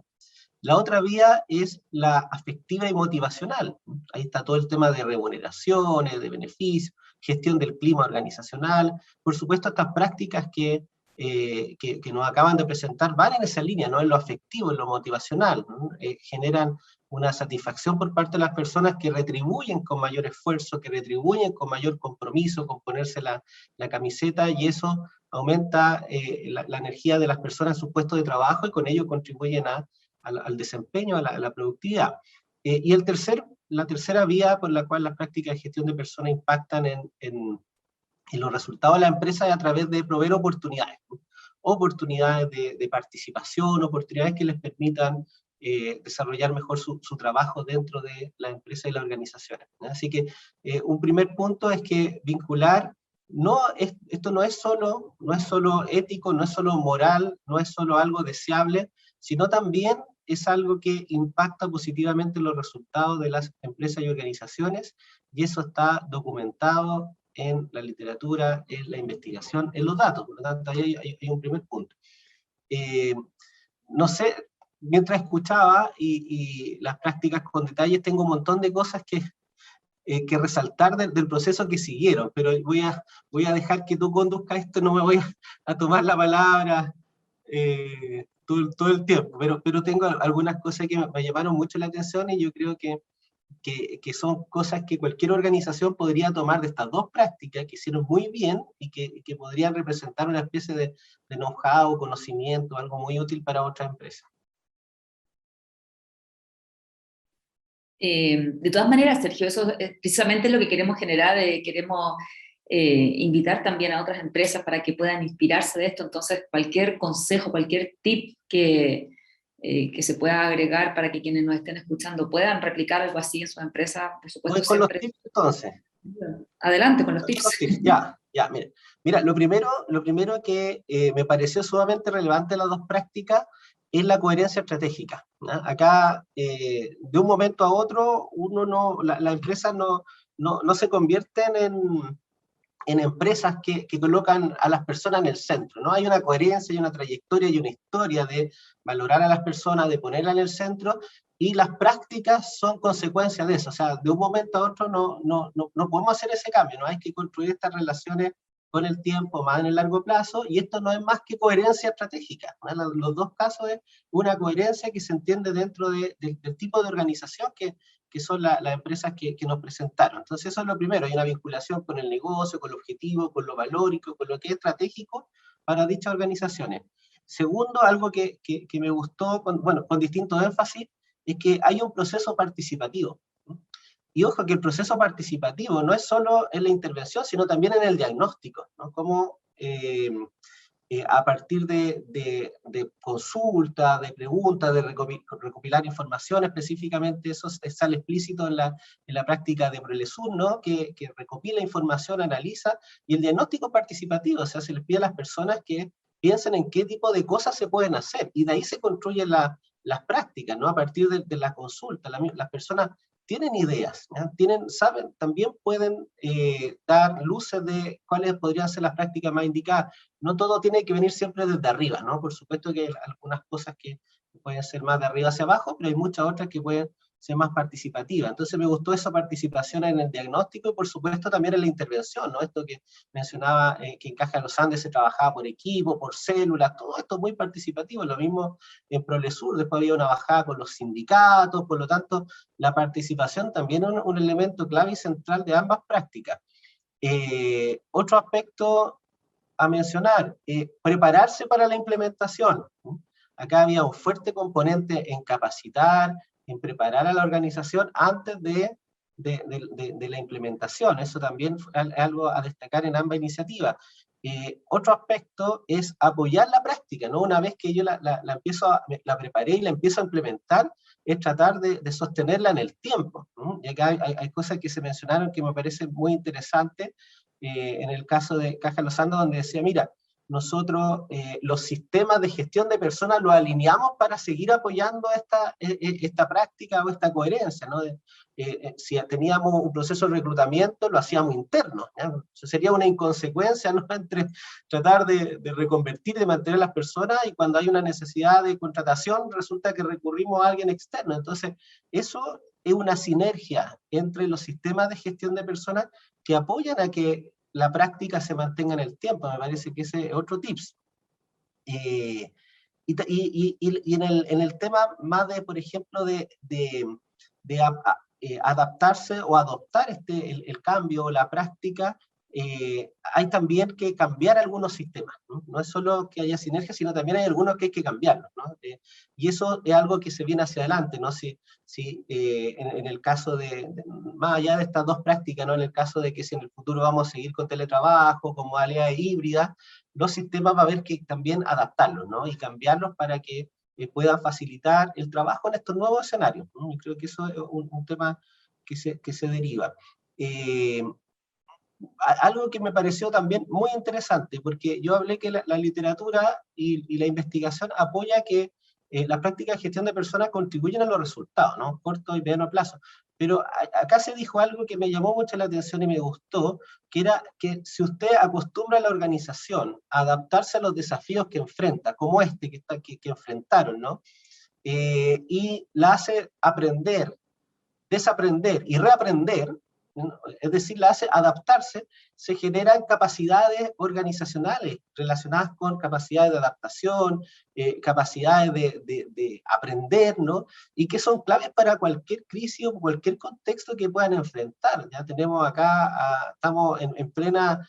La otra vía es la afectiva y motivacional. Ahí está todo el tema de remuneraciones, de beneficios, gestión del clima organizacional. Por supuesto, estas prácticas que nos acaban de presentar van en esa línea, ¿no?, en lo afectivo, en lo motivacional, ¿no? Generan una satisfacción por parte de las personas que retribuyen con mayor esfuerzo, que retribuyen con mayor compromiso, con ponerse la camiseta, y eso aumenta la energía de las personas en su puesto de trabajo y con ello contribuyen al desempeño, a la productividad. Y la tercera vía por la cual las prácticas de gestión de personas impactan en los resultados de la empresa es a través de proveer oportunidades, ¿no? Oportunidades de participación, oportunidades que les permitan desarrollar mejor su trabajo dentro de la empresa y las organizaciones, ¿no? Así que un primer punto es que vincular, esto no es solo ético, no es solo moral, no es solo algo deseable, sino también es algo que impacta positivamente los resultados de las empresas y organizaciones, y eso está documentado en la literatura, en la investigación, en los datos. Por lo tanto, ahí hay un primer punto. No sé, mientras escuchaba y las prácticas con detalles, tengo un montón de cosas que resaltar del proceso que siguieron, pero voy a dejar que tú conduzcas esto, no me voy a tomar la palabra todo el tiempo, pero tengo algunas cosas que me llamaron mucho la atención y yo creo que son cosas que cualquier organización podría tomar de estas dos prácticas que hicieron muy bien y que podrían representar una especie de know-how, conocimiento, algo muy útil para otras empresas. De todas maneras, Sergio, eso es precisamente lo que queremos generar, queremos invitar también a otras empresas para que puedan inspirarse de esto. Entonces, cualquier consejo, cualquier tip que se pueda agregar para que quienes nos estén escuchando puedan replicar algo así en su empresa, por supuesto. Voy con siempre... los tips entonces. Adelante con los tips. Ya, mira, lo primero que me pareció sumamente relevante de las dos prácticas es la coherencia estratégica, ¿no? Acá, de un momento a otro, la empresa no se convierten en empresas que colocan a las personas en el centro, ¿no? Hay una coherencia, hay una trayectoria y una historia de valorar a las personas, de ponerlas en el centro, y las prácticas son consecuencia de eso. O sea, de un momento a otro no podemos hacer ese cambio, ¿no? Hay que construir estas relaciones con el tiempo, más en el largo plazo, y esto no es más que coherencia estratégica, ¿no? Los dos casos es una coherencia que se entiende dentro del tipo de organización que son las empresas que nos presentaron. Entonces eso es lo primero, hay una vinculación con el negocio, con el objetivo, con lo valórico, con lo que es estratégico para dichas organizaciones. Segundo, algo que me gustó, con distinto énfasis, es que hay un proceso participativo. Y ojo que el proceso participativo no es solo en la intervención, sino también en el diagnóstico, ¿no? Como a partir de consulta, de preguntas, de recopilar información específicamente, eso sale explícito en la práctica de Prolesur, ¿no? Que recopila información, analiza, y el diagnóstico participativo, o sea, se les pide a las personas que piensen en qué tipo de cosas se pueden hacer, y de ahí se construyen las prácticas, ¿no? A partir de la consulta, las personas tienen ideas, ¿ya? Saben, también pueden dar luces de cuáles podrían ser las prácticas más indicadas. No todo tiene que venir siempre desde arriba, ¿no? Por supuesto que hay algunas cosas que pueden ser más de arriba hacia abajo, pero hay muchas otras que pueden ser más participativas. Entonces me gustó esa participación en el diagnóstico y por supuesto también en la intervención, ¿no? Esto que mencionaba, que en Caja de los Andes se trabajaba por equipo, por células, todo esto es muy participativo, lo mismo en Prolesur, después había una bajada con los sindicatos, por lo tanto la participación también es un elemento clave y central de ambas prácticas. Otro aspecto a mencionar, prepararse para la implementación. Acá había un fuerte componente en capacitar, en preparar a la organización antes de la implementación. Eso también es algo a destacar en ambas iniciativas. Otro aspecto es apoyar la práctica, ¿no? Una vez que yo la preparé y la empiezo a implementar, es tratar de sostenerla en el tiempo, ¿no? Y acá hay cosas que se mencionaron que me parecen muy interesantes, en el caso de Caja de los Andes, donde decía, mira, nosotros los sistemas de gestión de personas los alineamos para seguir apoyando esta práctica o esta coherencia, ¿no? Si teníamos un proceso de reclutamiento, lo hacíamos interno, ¿ya? Sería una inconsecuencia, ¿no? Entre tratar de reconvertir y de mantener a las personas, y cuando hay una necesidad de contratación, resulta que recurrimos a alguien externo. Entonces, eso es una sinergia entre los sistemas de gestión de personas que apoyan a que la práctica se mantenga en el tiempo. Me parece que ese es otro tips. Y en el tema más de, por ejemplo, adaptarse o adoptar el cambio o la práctica, hay también que cambiar algunos sistemas, ¿no? No es solo que haya sinergia, sino también hay algunos que hay que cambiarlos, ¿no? Y eso es algo que se viene hacia adelante, ¿no? En el caso más allá de estas dos prácticas, ¿no? En el caso de que si en el futuro vamos a seguir con teletrabajo, con modalidades híbridas, los sistemas va a haber que también adaptarlos, ¿no? Y cambiarlos para que puedan facilitar el trabajo en estos nuevos escenarios, ¿no? Y creo que eso es un tema que se deriva. Algo que me pareció también muy interesante, porque yo hablé que la literatura y la investigación apoya que las prácticas de gestión de personas contribuyen a los resultados, ¿no? Corto y mediano plazo. Pero acá se dijo algo que me llamó mucho la atención y me gustó, que era que si usted acostumbra a la organización a adaptarse a los desafíos que enfrenta, como este que enfrentaron, ¿no? Y la hace aprender, desaprender y reaprender, ¿no? Es decir, la hace adaptarse, se generan capacidades organizacionales relacionadas con capacidades de adaptación, capacidades de aprender, ¿no? Y que son claves para cualquier crisis o cualquier contexto que puedan enfrentar. Ya tenemos acá, estamos en plena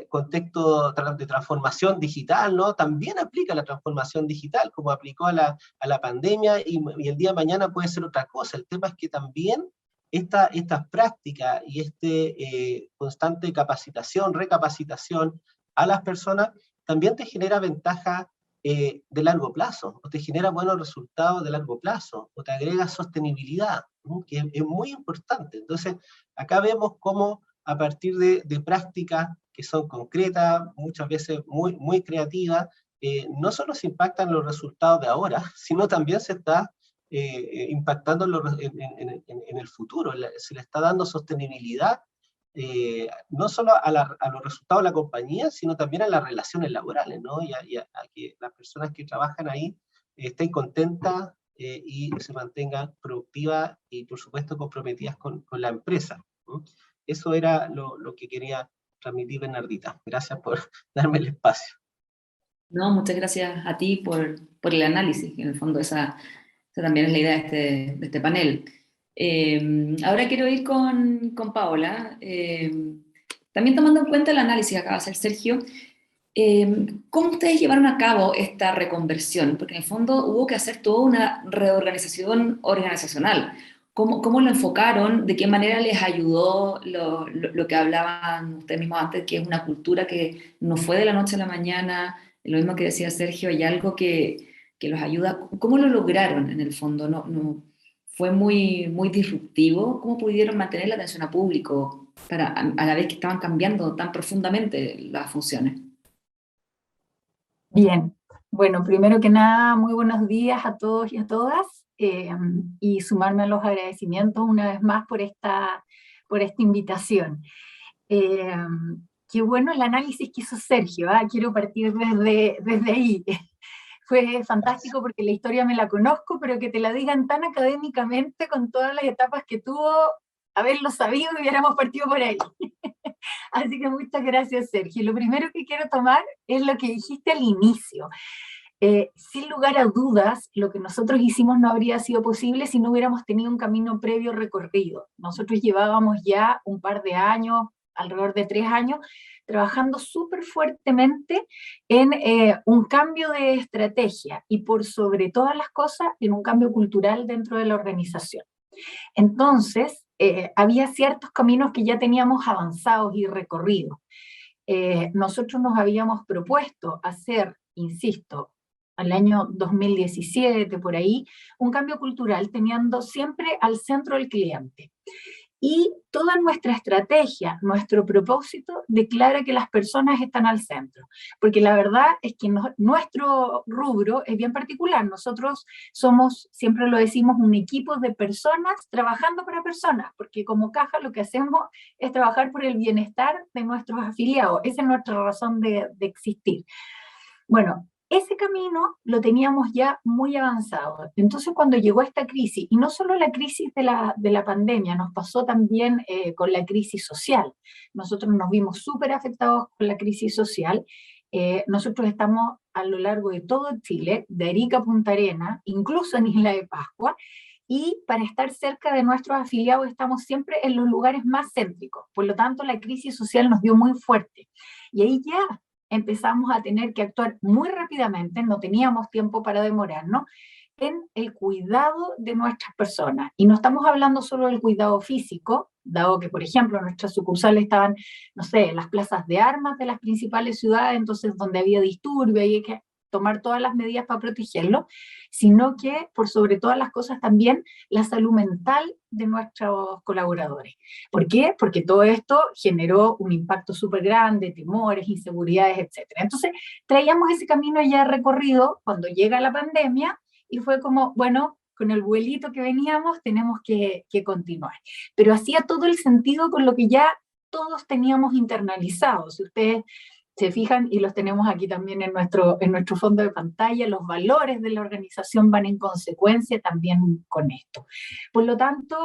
contexto de transformación digital, ¿no? También aplica la transformación digital, como aplicó a la pandemia, y el día de mañana puede ser otra cosa. El tema es que también estas prácticas y constante capacitación, recapacitación a las personas, también te genera ventaja de largo plazo, o te genera buenos resultados de largo plazo, o te agrega sostenibilidad, ¿no? Que es muy importante. Entonces, acá vemos cómo a partir de prácticas que son concretas, muchas veces muy creativas, no solo se impactan los resultados de ahora, sino también se está impactando en el futuro, se le está dando sostenibilidad, no solo a los resultados de la compañía, sino también a las relaciones laborales, ¿no? Y a que las personas que trabajan ahí estén contentas y se mantengan productivas y, por supuesto, comprometidas con la empresa, ¿no? Eso era lo que quería transmitir, Bernardita. Gracias por darme el espacio. No, muchas gracias a ti por el análisis, que en el fondo esa también es la idea de este panel. Ahora quiero ir con Paola, también tomando en cuenta el análisis que acaba de hacer Sergio. ¿Cómo ustedes llevaron a cabo esta reconversión? Porque en el fondo hubo que hacer toda una reorganización organizacional. ¿Cómo lo enfocaron? ¿De qué manera les ayudó lo que hablaban ustedes mismos antes, que es una cultura que no fue de la noche a la mañana? Lo mismo que decía Sergio, hay algo que los ayuda. ¿Cómo lo lograron en el fondo? ¿No fue muy disruptivo? ¿Cómo pudieron mantener la atención a público a la vez que estaban cambiando tan profundamente las funciones? Bien, bueno, primero que nada, muy buenos días a todos y a todas, y sumarme a los agradecimientos una vez más por esta invitación. Qué bueno el análisis que hizo Sergio, quiero partir desde ahí. Fue fantástico porque la historia me la conozco, pero que te la digan tan académicamente con todas las etapas que tuvo, haberlo sabido y hubiéramos partido por ahí. Así que muchas gracias, Sergio. Lo primero que quiero tomar es lo que dijiste al inicio. Sin lugar a dudas, lo que nosotros hicimos no habría sido posible si no hubiéramos tenido un camino previo recorrido. Nosotros llevábamos ya un par de años, alrededor de 3 años, trabajando súper fuertemente en un cambio de estrategia y por sobre todas las cosas en un cambio cultural dentro de la organización. Entonces, había ciertos caminos que ya teníamos avanzados y recorridos. Nosotros nos habíamos propuesto hacer, insisto, al año 2017, por ahí, un cambio cultural teniendo siempre al centro el cliente. Y toda nuestra estrategia, nuestro propósito, declara que las personas están al centro. Porque la verdad es que nuestro rubro es bien particular. Nosotros somos, siempre lo decimos, un equipo de personas trabajando para personas, porque como caja lo que hacemos es trabajar por el bienestar de nuestros afiliados. Esa es nuestra razón de existir. Bueno, ese camino lo teníamos ya muy avanzado. Entonces cuando llegó esta crisis, y no solo la crisis de la pandemia, nos pasó también con la crisis social. Nosotros nos vimos súper afectados con la crisis social. Nosotros estamos a lo largo de todo Chile, de Arica a Punta Arenas, incluso en Isla de Pascua, y para estar cerca de nuestros afiliados estamos siempre en los lugares más céntricos. Por lo tanto, la crisis social nos dio muy fuerte. Y ahí ya empezamos a tener que actuar muy rápidamente, no teníamos tiempo para demorarnos, en el cuidado de nuestras personas. Y no estamos hablando solo del cuidado físico, dado que, por ejemplo, nuestras sucursales estaban, no sé, en las plazas de armas de las principales ciudades, entonces donde había disturbio, hay que tomar todas las medidas para protegerlo, sino que, por sobre todas las cosas, también la salud mental de nuestros colaboradores. ¿Por qué? Porque todo esto generó un impacto súper grande, temores, inseguridades, etc. Entonces, traíamos ese camino ya recorrido cuando llega la pandemia y fue como, bueno, con el vuelito que veníamos tenemos que continuar. Pero hacía todo el sentido con lo que ya todos teníamos internalizado. Si ustedes se fijan, y los tenemos aquí también en nuestro fondo de pantalla, los valores de la organización van en consecuencia también con esto. Por lo tanto,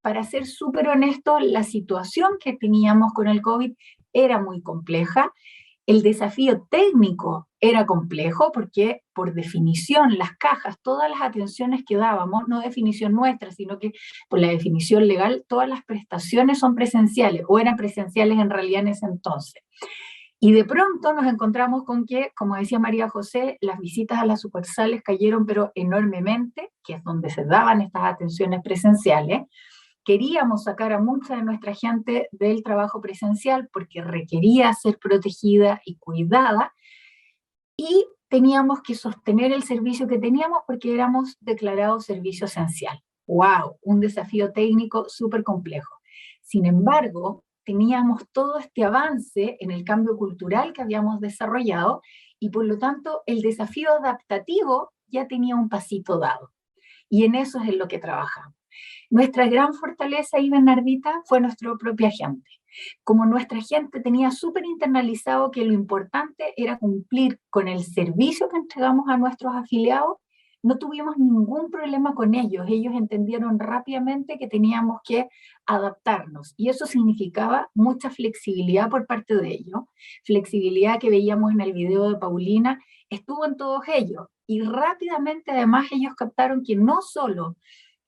para ser súper honesto, la situación que teníamos con el COVID era muy compleja. El desafío técnico era complejo porque, por definición, las cajas, todas las atenciones que dábamos, no definición nuestra, sino que por la definición legal, todas las prestaciones son presenciales, o eran presenciales en realidad en ese entonces. Y de pronto nos encontramos con que, como decía María José, las visitas a las sucursales cayeron pero enormemente, que es donde se daban estas atenciones presenciales. Queríamos sacar a mucha de nuestra gente del trabajo presencial porque requería ser protegida y cuidada, y teníamos que sostener el servicio que teníamos porque éramos declarados servicio esencial. ¡Wow! Un desafío técnico súper complejo. Sin embargo, teníamos todo este avance en el cambio cultural que habíamos desarrollado, y por lo tanto el desafío adaptativo ya tenía un pasito dado. Y en eso es en lo que trabajamos. Nuestra gran fortaleza ahí, Bernardita, fue nuestra propia gente. Como nuestra gente tenía súper internalizado que lo importante era cumplir con el servicio que entregamos a nuestros afiliados, no tuvimos ningún problema con ellos. Ellos entendieron rápidamente que teníamos que adaptarnos, y eso significaba mucha flexibilidad por parte de ellos. Flexibilidad que veíamos en el video de Paulina, estuvo en todos ellos, y rápidamente además ellos captaron que no solo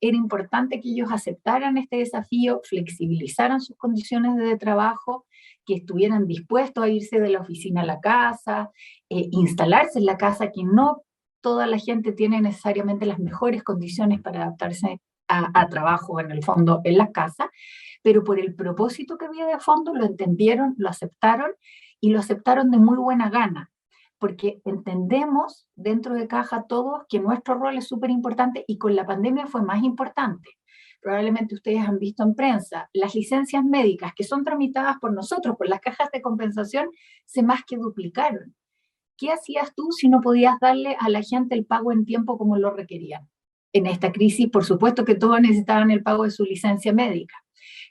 era importante que ellos aceptaran este desafío, flexibilizaran sus condiciones de trabajo, que estuvieran dispuestos a irse de la oficina a la casa, instalarse en la casa, que no toda la gente tiene necesariamente las mejores condiciones para adaptarse a trabajo en el fondo en la casa, pero por el propósito que había de fondo lo entendieron, lo aceptaron, y lo aceptaron de muy buena gana, porque entendemos dentro de Caja todos que nuestro rol es súper importante, y con la pandemia fue más importante. Probablemente ustedes han visto en prensa, las licencias médicas que son tramitadas por nosotros, por las cajas de compensación, se más que duplicaron. ¿Qué hacías tú si no podías darle a la gente el pago en tiempo como lo requerían? En esta crisis, por supuesto que todos necesitaban el pago de su licencia médica.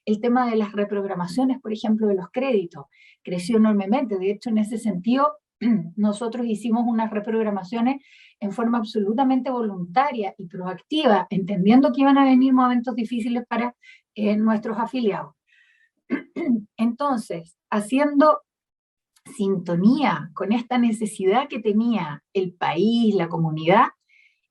El tema de las reprogramaciones, por ejemplo, de los créditos, creció enormemente. De hecho, en ese sentido, nosotros hicimos unas reprogramaciones en forma absolutamente voluntaria y proactiva, entendiendo que iban a venir momentos difíciles para nuestros afiliados. Entonces, haciendo sintonía con esta necesidad que tenía el país, la comunidad,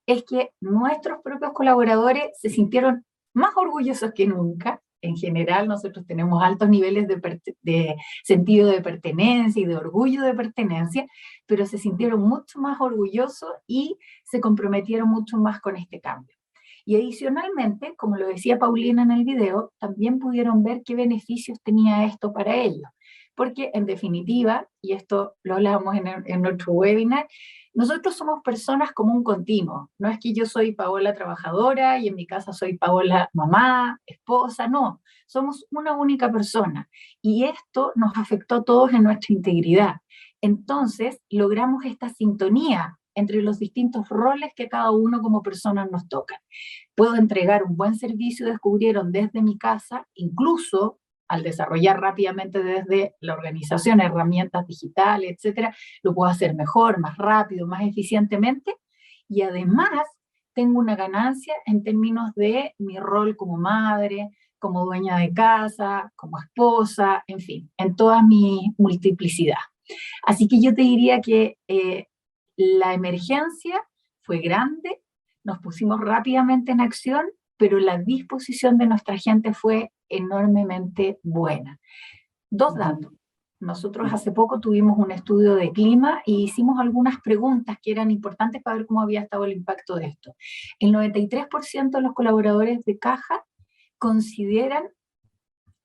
es que nuestros propios colaboradores se sintieron más orgullosos que nunca. En general, nosotros tenemos altos niveles de sentido de pertenencia y de orgullo de pertenencia, pero se sintieron mucho más orgullosos y se comprometieron mucho más con este cambio. Y adicionalmente, como lo decía Paulina en el video, también pudieron ver qué beneficios tenía esto para ellos. Porque en definitiva, y esto lo hablamos en nuestro webinar, nosotros somos personas como un continuo. No es que yo soy Paola trabajadora y en mi casa soy Paola mamá, esposa, no. Somos una única persona, y esto nos afectó a todos en nuestra integridad. Entonces logramos esta sintonía entre los distintos roles que cada uno como persona nos toca. Puedo entregar un buen servicio, descubrieron desde mi casa, incluso al desarrollar rápidamente desde la organización herramientas digitales, etcétera, lo puedo hacer mejor, más rápido, más eficientemente, y además tengo una ganancia en términos de mi rol como madre, como dueña de casa, como esposa, en fin, en toda mi multiplicidad. Así que yo te diría que la emergencia fue grande, nos pusimos rápidamente en acción, pero la disposición de nuestra gente fue enormemente buena. Dos datos. Nosotros hace poco tuvimos un estudio de clima y hicimos algunas preguntas que eran importantes para ver cómo había estado el impacto de esto. El 93% de los colaboradores de Caja consideran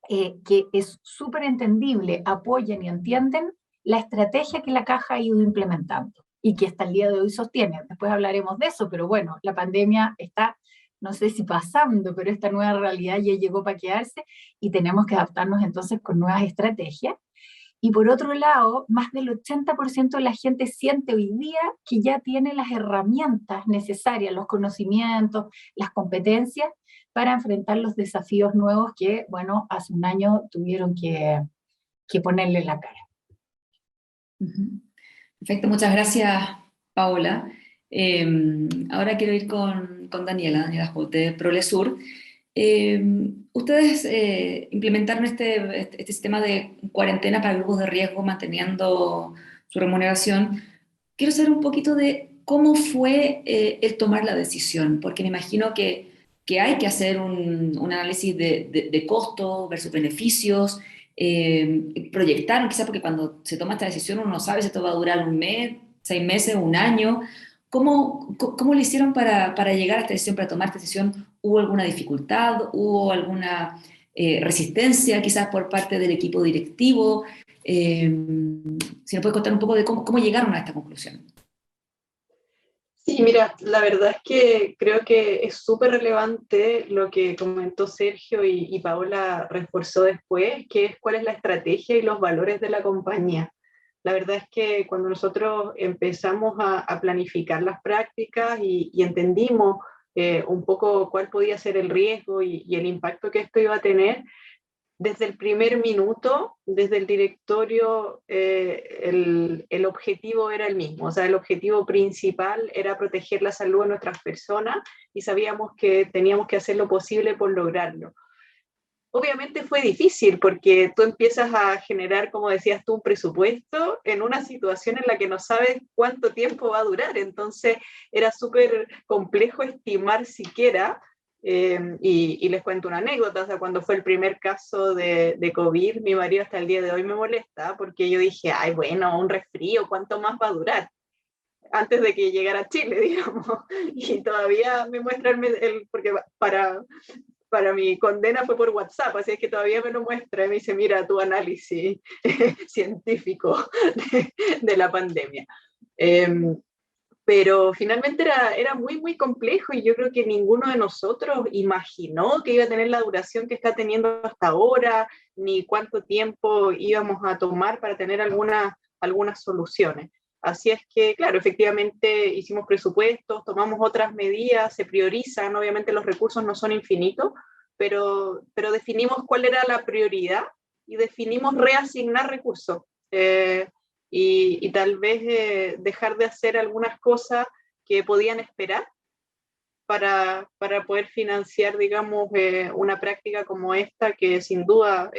que es súper entendible, apoyan y entienden la estrategia que la Caja ha ido implementando y que hasta el día de hoy sostiene. Después hablaremos de eso, pero bueno, la pandemia está, no sé si pasando, pero esta nueva realidad ya llegó para quedarse y tenemos que adaptarnos entonces con nuevas estrategias. Y por otro lado, más del 80% de la gente siente hoy día que ya tiene las herramientas necesarias, los conocimientos, las competencias para enfrentar los desafíos nuevos que, bueno, hace un año tuvieron que ponerle la cara. Perfecto, muchas gracias, Paola. Ahora quiero ir con Daniela Holt, de Prolesur. Ustedes implementaron este sistema de cuarentena para grupos de riesgo manteniendo su remuneración. Quiero saber un poquito de cómo fue el tomar la decisión, porque me imagino que hay que hacer un análisis de costo versus beneficios, proyectar, quizás porque cuando se toma esta decisión uno no sabe si esto va a durar un mes, 6 meses, un año. ¿Cómo lo hicieron para llegar a esta decisión, para tomar esta decisión? ¿Hubo alguna dificultad? ¿Hubo alguna resistencia quizás por parte del equipo directivo? Si nos puedes contar un poco de cómo llegaron a esta conclusión. Sí, mira, la verdad es que creo que es súper relevante lo que comentó Sergio y Paola reforzó después, que es cuál es la estrategia y los valores de la compañía. La verdad es que cuando nosotros empezamos a planificar las prácticas y entendimos un poco cuál podía ser el riesgo y el impacto que esto iba a tener, desde el primer minuto, desde el directorio, el objetivo era el mismo. O sea, el objetivo principal era proteger la salud de nuestras personas y sabíamos que teníamos que hacer lo posible por lograrlo. Obviamente fue difícil porque tú empiezas a generar, como decías tú, un presupuesto en una situación en la que no sabes cuánto tiempo va a durar. Entonces era súper complejo estimar siquiera. Y les cuento una anécdota, o sea, cuando fue el primer caso de COVID, mi marido hasta el día de hoy me molesta porque yo dije, ay, bueno, un resfrío, ¿cuánto más va a durar? Antes de que llegara a Chile, digamos, y todavía me muestra porque para mi condena fue por WhatsApp, así es que todavía me lo muestra y me dice, mira tu análisis científico de la pandemia. Pero finalmente era muy, muy complejo y yo creo que ninguno de nosotros imaginó que iba a tener la duración que está teniendo hasta ahora, ni cuánto tiempo íbamos a tomar para tener algunas soluciones. Así es que, claro, efectivamente hicimos presupuestos, tomamos otras medidas, se priorizan, obviamente los recursos no son infinitos, pero definimos cuál era la prioridad y definimos reasignar recursos. Y tal vez dejar de hacer algunas cosas que podían esperar para poder financiar, digamos, una práctica como esta, que sin duda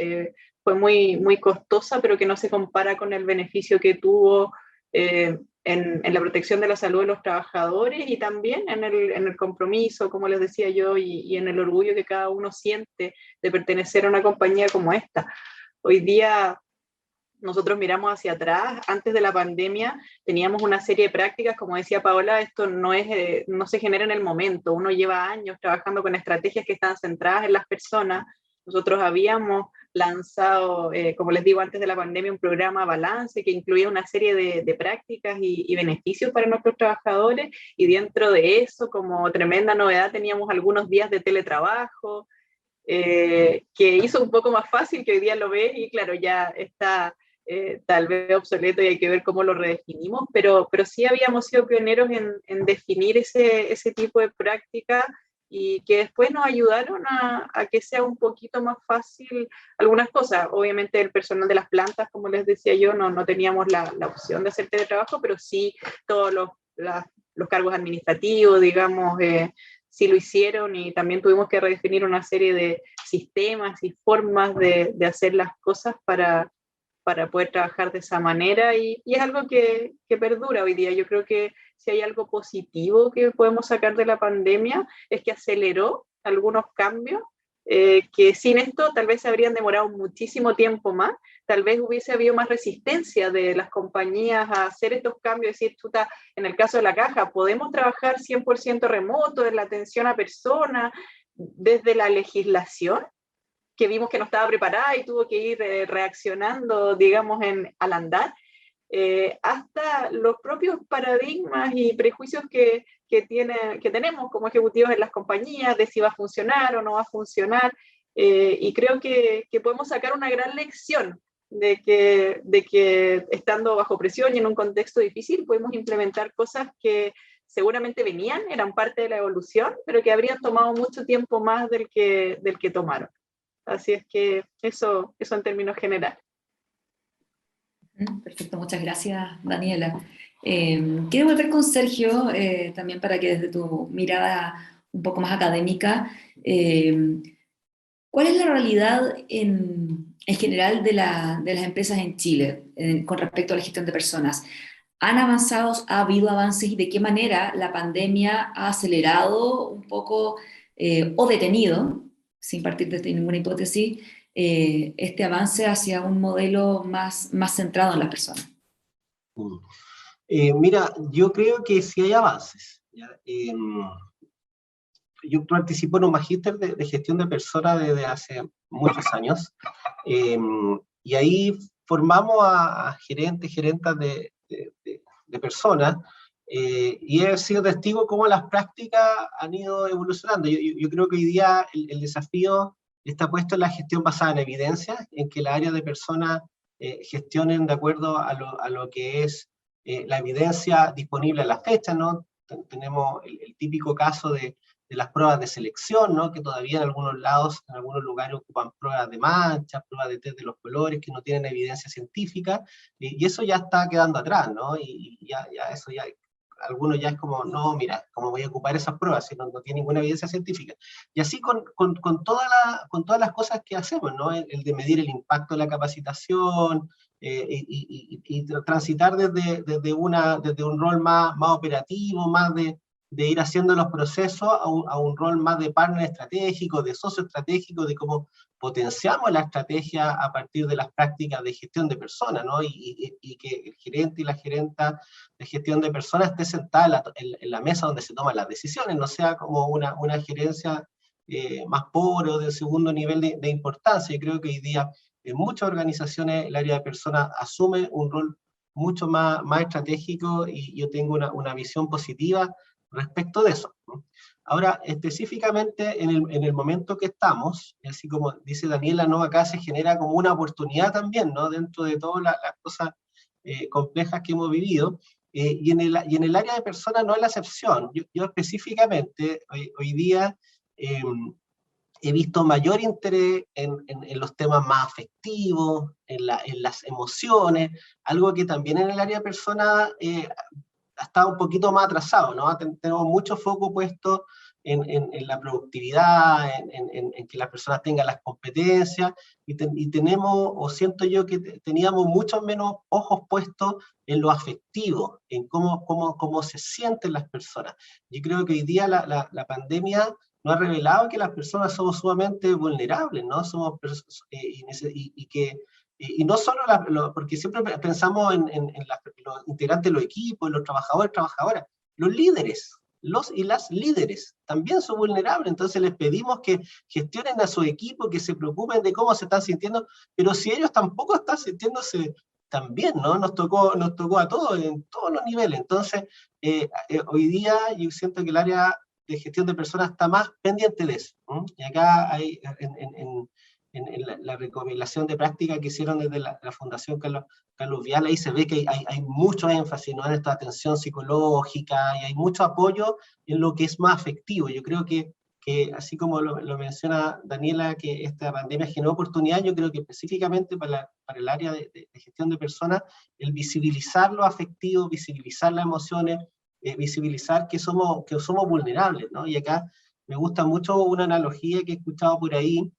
fue muy, muy costosa, pero que no se compara con el beneficio que tuvo en la protección de la salud de los trabajadores y también en el compromiso, como les decía yo, y en el orgullo que cada uno siente de pertenecer a una compañía como esta. Hoy día nosotros miramos hacia atrás, antes de la pandemia teníamos una serie de prácticas, como decía Paola, esto no se genera en el momento, uno lleva años trabajando con estrategias que están centradas en las personas. Nosotros habíamos lanzado, como les digo, antes de la pandemia, un programa Balance que incluía una serie de prácticas y beneficios para nuestros trabajadores, y dentro de eso, como tremenda novedad, teníamos algunos días de teletrabajo, que hizo un poco más fácil, que hoy día lo ves y claro, ya está tal vez obsoleto y hay que ver cómo lo redefinimos, pero sí habíamos sido pioneros en definir ese tipo de práctica y que después nos ayudaron a que sea un poquito más fácil algunas cosas. Obviamente el personal de las plantas, como les decía yo, no teníamos la opción de hacer teletrabajo, pero sí todos los cargos administrativos, digamos, sí lo hicieron, y también tuvimos que redefinir una serie de sistemas y formas de hacer las cosas para poder trabajar de esa manera, y es algo que perdura hoy día. Yo creo que si hay algo positivo que podemos sacar de la pandemia es que aceleró algunos cambios que sin esto tal vez se habrían demorado muchísimo tiempo más, tal vez hubiese habido más resistencia de las compañías a hacer estos cambios, decir, chuta, en el caso de la caja, podemos trabajar 100% remoto, en la atención a personas, desde la legislación, que vimos que no estaba preparada y tuvo que ir reaccionando, digamos, al andar, hasta los propios paradigmas y prejuicios que tenemos como ejecutivos en las compañías, de si va a funcionar o no va a funcionar, y creo que podemos sacar una gran lección de que estando bajo presión y en un contexto difícil pudimos implementar cosas que seguramente venían, eran parte de la evolución, pero que habrían tomado mucho tiempo más del que tomaron. Así es que eso en términos generales. Perfecto, muchas gracias, Daniela. Quiero volver con Sergio, también para que desde tu mirada un poco más académica, ¿cuál es la realidad en general de las empresas en Chile con respecto a la gestión de personas? ¿Han avanzado, ha habido avances y de qué manera la pandemia ha acelerado un poco o detenido, sin partir de ninguna hipótesis, este avance hacia un modelo más centrado en las personas? Mira, yo creo que sí hay avances, ¿ya? Yo participo en un magíster de gestión de personas desde hace muchos años, y ahí formamos a gerentes, gerentas de personas, y he sido testigo cómo las prácticas han ido evolucionando. Yo creo que hoy día el desafío está puesto en la gestión basada en evidencia, en que las áreas de personas gestionen de acuerdo a lo que es la evidencia disponible a la fecha, ¿no? Tenemos el típico caso de las pruebas de selección, ¿no? Que todavía en algunos lados, en algunos lugares ocupan pruebas de manchas, pruebas de test de los colores, que no tienen evidencia científica, y eso ya está quedando atrás, ¿no? Y ya eso ya, algunos ya es como, no, mira, ¿cómo voy a ocupar esas pruebas si no tiene ninguna evidencia científica? Y así con todas las cosas que hacemos, ¿no? El de medir el impacto de la capacitación, y transitar desde un rol más operativo, más de ir haciendo los procesos a un rol más de partner estratégico, de socio estratégico, de cómo potenciamos la estrategia a partir de las prácticas de gestión de personas, ¿no? Y que el gerente y la gerenta de gestión de personas esté sentada en la mesa donde se toman las decisiones, no sea como una gerencia más pobre o de segundo nivel de importancia. Yo creo que hoy día en muchas organizaciones el área de personas asume un rol mucho más estratégico, y yo tengo una visión positiva respecto de eso, ¿no? Ahora, específicamente en el momento que estamos, así como dice Daniela, ¿no? Acá se genera como una oportunidad también, ¿no? Dentro de todas las cosas complejas que hemos vivido, y en el área de personas no es la excepción. Yo específicamente, hoy día, he visto mayor interés en los temas más afectivos, en las emociones, algo que también en el área de personas ha estado un poquito más atrasado, ¿no? Tenemos mucho foco puesto en la productividad, en que las personas tengan las competencias, y tenemos, o siento yo que teníamos mucho menos ojos puestos en lo afectivo, en cómo se sienten las personas. Yo creo que hoy día la pandemia nos ha revelado que las personas somos sumamente vulnerables, ¿no? Somos y no solo porque siempre pensamos en los integrantes de los equipos, en los trabajadores, trabajadoras, los líderes, los y las líderes también son vulnerables. Entonces les pedimos que gestionen a su equipo, que se preocupen de cómo se están sintiendo, pero si ellos tampoco están sintiéndose tan bien, ¿no? Nos tocó a todos, en todos los niveles. Entonces, hoy día yo siento que el área de gestión de personas está más pendiente de eso, ¿no? Y acá hay, en la recopilación de práctica que hicieron desde la Fundación Carlos Vial, ahí se ve que hay mucho énfasis, ¿no? En esta atención psicológica, y hay mucho apoyo en lo que es más afectivo. Yo creo que así como lo menciona Daniela, que esta pandemia generó oportunidad, yo creo que específicamente para el área de gestión de personas, el visibilizar lo afectivo, visibilizar las emociones, visibilizar que somos vulnerables, ¿no? Y acá me gusta mucho una analogía que he escuchado por ahí,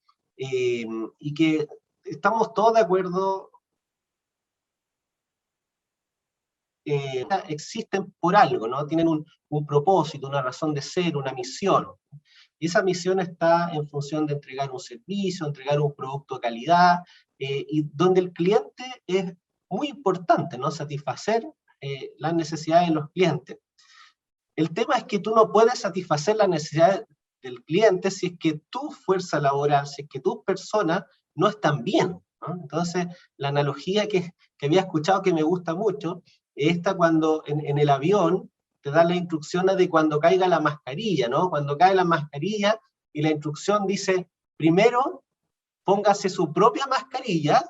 y que estamos todos de acuerdo, existen por algo, ¿no? Tienen un propósito, una razón de ser, una misión. Y esa misión está en función de entregar un servicio, entregar un producto de calidad, y donde el cliente es muy importante, ¿no? Satisfacer las necesidades de los clientes. El tema es que tú no puedes satisfacer las necesidades del cliente si es que tu fuerza laboral, si es que tus personas no están bien, ¿no? Entonces, la analogía que había escuchado que me gusta mucho, es esta cuando en el avión te dan las instrucciones de cuando caiga la mascarilla, ¿no? Cuando cae la mascarilla y la instrucción dice, primero póngase su propia mascarilla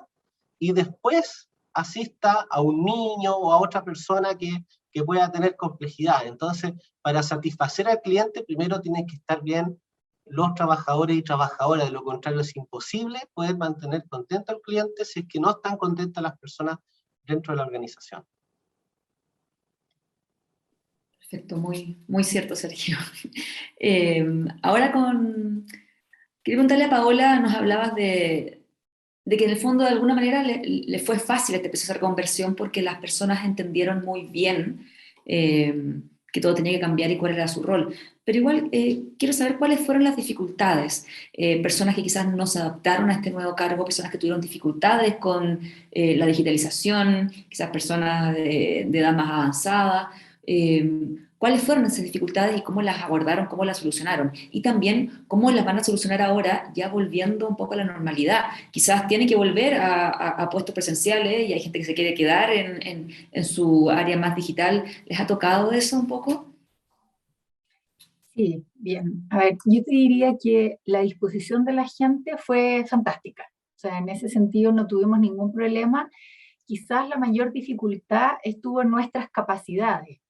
y después asista a un niño o a otra persona que pueda tener complejidad. Entonces, para satisfacer al cliente, primero tienen que estar bien los trabajadores y trabajadoras, de lo contrario es imposible poder mantener contento al cliente si es que no están contentas las personas dentro de la organización. Perfecto, muy cierto, Sergio. Ahora quería preguntarle a Paola, nos hablabas de que en el fondo de alguna manera le fue fácil este proceso de reconversión porque las personas entendieron muy bien que todo tenía que cambiar y cuál era su rol. Pero igual quiero saber cuáles fueron las dificultades. Personas que quizás no se adaptaron a este nuevo cargo, personas que tuvieron dificultades con la digitalización, quizás personas de edad más avanzada. ¿Cuáles fueron esas dificultades y cómo las abordaron, cómo las solucionaron? Y también cómo las van a solucionar ahora, ya volviendo un poco a la normalidad. Quizás tienen que volver a puestos presenciales y hay gente que se quiere quedar en su área más digital. ¿Les ha tocado eso un poco? Sí, bien. A ver, yo te diría que la disposición de la gente fue fantástica. O sea, en ese sentido no tuvimos ningún problema. Quizás la mayor dificultad estuvo en nuestras capacidades.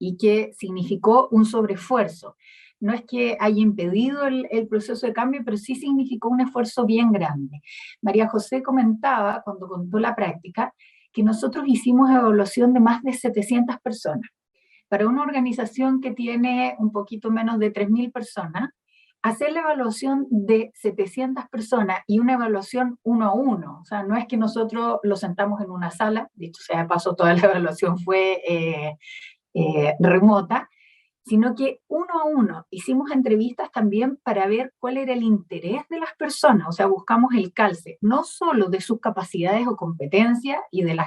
Y que significó un sobreesfuerzo. No es que haya impedido el proceso de cambio, pero sí significó un esfuerzo bien grande. María José comentaba, cuando contó la práctica, que nosotros hicimos evaluación de más de 700 personas. Para una organización que tiene un poquito menos de 3.000 personas, hacer la evaluación de 700 personas y una evaluación 1 a 1, o sea, no es que nosotros lo sentamos en una sala, dicho sea de paso, toda la evaluación fue remota, sino que 1 a 1 hicimos entrevistas también para ver cuál era el interés de las personas, o sea, buscamos el calce, no solo de sus capacidades o competencias y de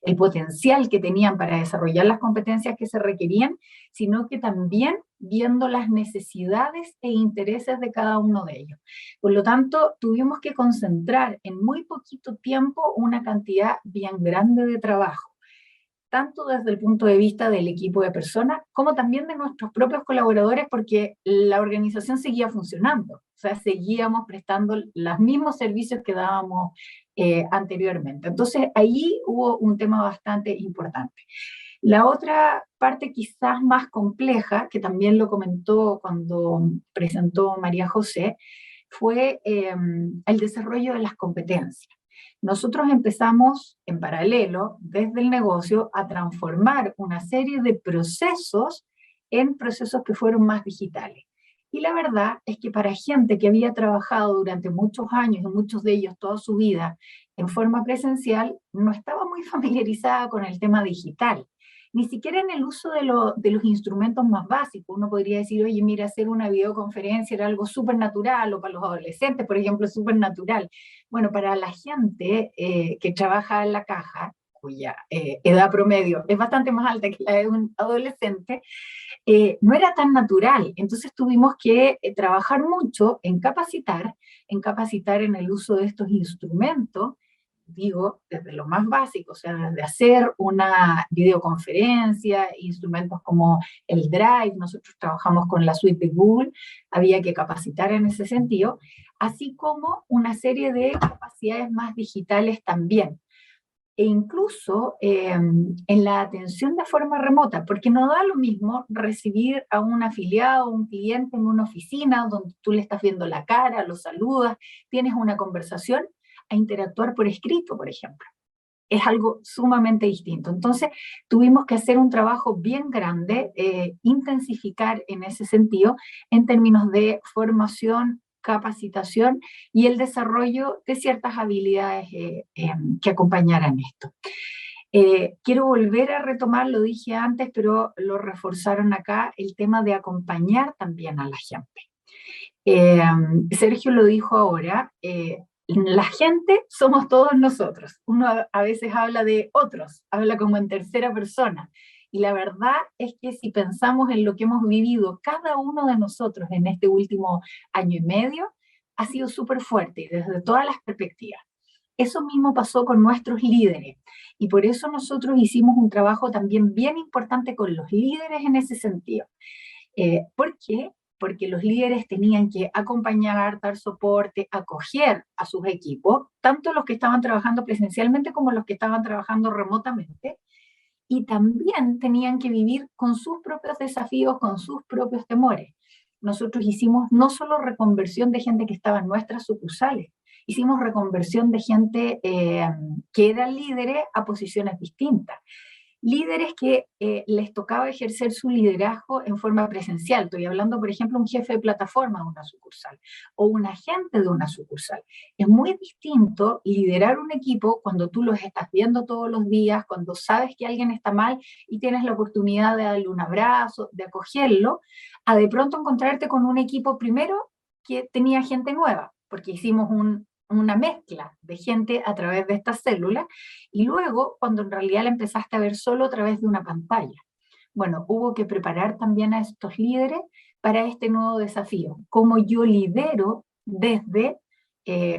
el potencial que tenían para desarrollar las competencias que se requerían, sino que también viendo las necesidades e intereses de cada uno de ellos. Por lo tanto, tuvimos que concentrar en muy poquito tiempo una cantidad bien grande de trabajo, tanto desde el punto de vista del equipo de personas, como también de nuestros propios colaboradores, porque la organización seguía funcionando, o sea, seguíamos prestando los mismos servicios que dábamos anteriormente. Entonces, ahí hubo un tema bastante importante. La otra parte quizás más compleja, que también lo comentó cuando presentó María José, fue el desarrollo de las competencias. Nosotros empezamos en paralelo, desde el negocio, a transformar una serie de procesos en procesos que fueron más digitales. Y la verdad es que para gente que había trabajado durante muchos años, y muchos de ellos toda su vida, en forma presencial, no estaba muy familiarizada con el tema digital. Ni siquiera en el uso de los instrumentos más básicos. Uno podría decir, oye, mira, hacer una videoconferencia era algo súper natural, o para los adolescentes, por ejemplo, súper natural. Bueno, para la gente que trabaja en la caja, cuya edad promedio es bastante más alta que la de un adolescente, no era tan natural. Entonces tuvimos que trabajar mucho en capacitar en el uso de estos instrumentos, digo, desde lo más básico, o sea, de hacer una videoconferencia, instrumentos como el Drive, nosotros trabajamos con la suite de Google, había que capacitar en ese sentido, así como una serie de capacidades más digitales también. E incluso en la atención de forma remota, porque no da lo mismo recibir a un afiliado, un cliente en una oficina donde tú le estás viendo la cara, lo saludas, tienes una conversación, a interactuar por escrito, por ejemplo. Es algo sumamente distinto. Entonces, tuvimos que hacer un trabajo bien grande, intensificar en ese sentido, en términos de formación, capacitación y el desarrollo de ciertas habilidades que acompañaran esto. Quiero volver a retomar, lo dije antes, pero lo reforzaron acá, el tema de acompañar también a la gente. Sergio lo dijo ahora, la gente somos todos nosotros. Uno a veces habla de otros, habla como en tercera persona. Y la verdad es que si pensamos en lo que hemos vivido cada uno de nosotros en este último año y medio, ha sido súper fuerte desde todas las perspectivas. Eso mismo pasó con nuestros líderes. Y por eso nosotros hicimos un trabajo también bien importante con los líderes en ese sentido. Porque porque los líderes tenían que acompañar, dar soporte, acoger a sus equipos, tanto los que estaban trabajando presencialmente como los que estaban trabajando remotamente, y también tenían que vivir con sus propios desafíos, con sus propios temores. Nosotros hicimos no solo reconversión de gente que estaba en nuestras sucursales, hicimos reconversión de gente que eran líderes a posiciones distintas. Líderes que les tocaba ejercer su liderazgo en forma presencial. Estoy hablando, por ejemplo, un jefe de plataforma de una sucursal o un agente de una sucursal. Es muy distinto liderar un equipo cuando tú los estás viendo todos los días, cuando sabes que alguien está mal y tienes la oportunidad de darle un abrazo, de acogerlo, a de pronto encontrarte con un equipo primero que tenía gente nueva, porque hicimos una mezcla de gente a través de estas células, y luego cuando en realidad la empezaste a ver solo a través de una pantalla. Bueno, hubo que preparar también a estos líderes para este nuevo desafío, cómo yo lidero desde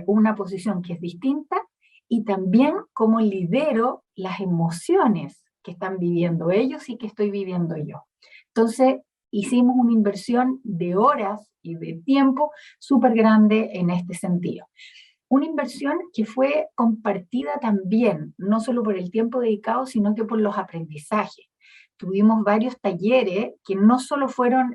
una posición que es distinta, y también cómo lidero las emociones que están viviendo ellos y que estoy viviendo yo. Entonces, hicimos una inversión de horas y de tiempo súper grande en este sentido. Una inversión que fue compartida también, no solo por el tiempo dedicado, sino que por los aprendizajes. Tuvimos varios talleres que no solo fueron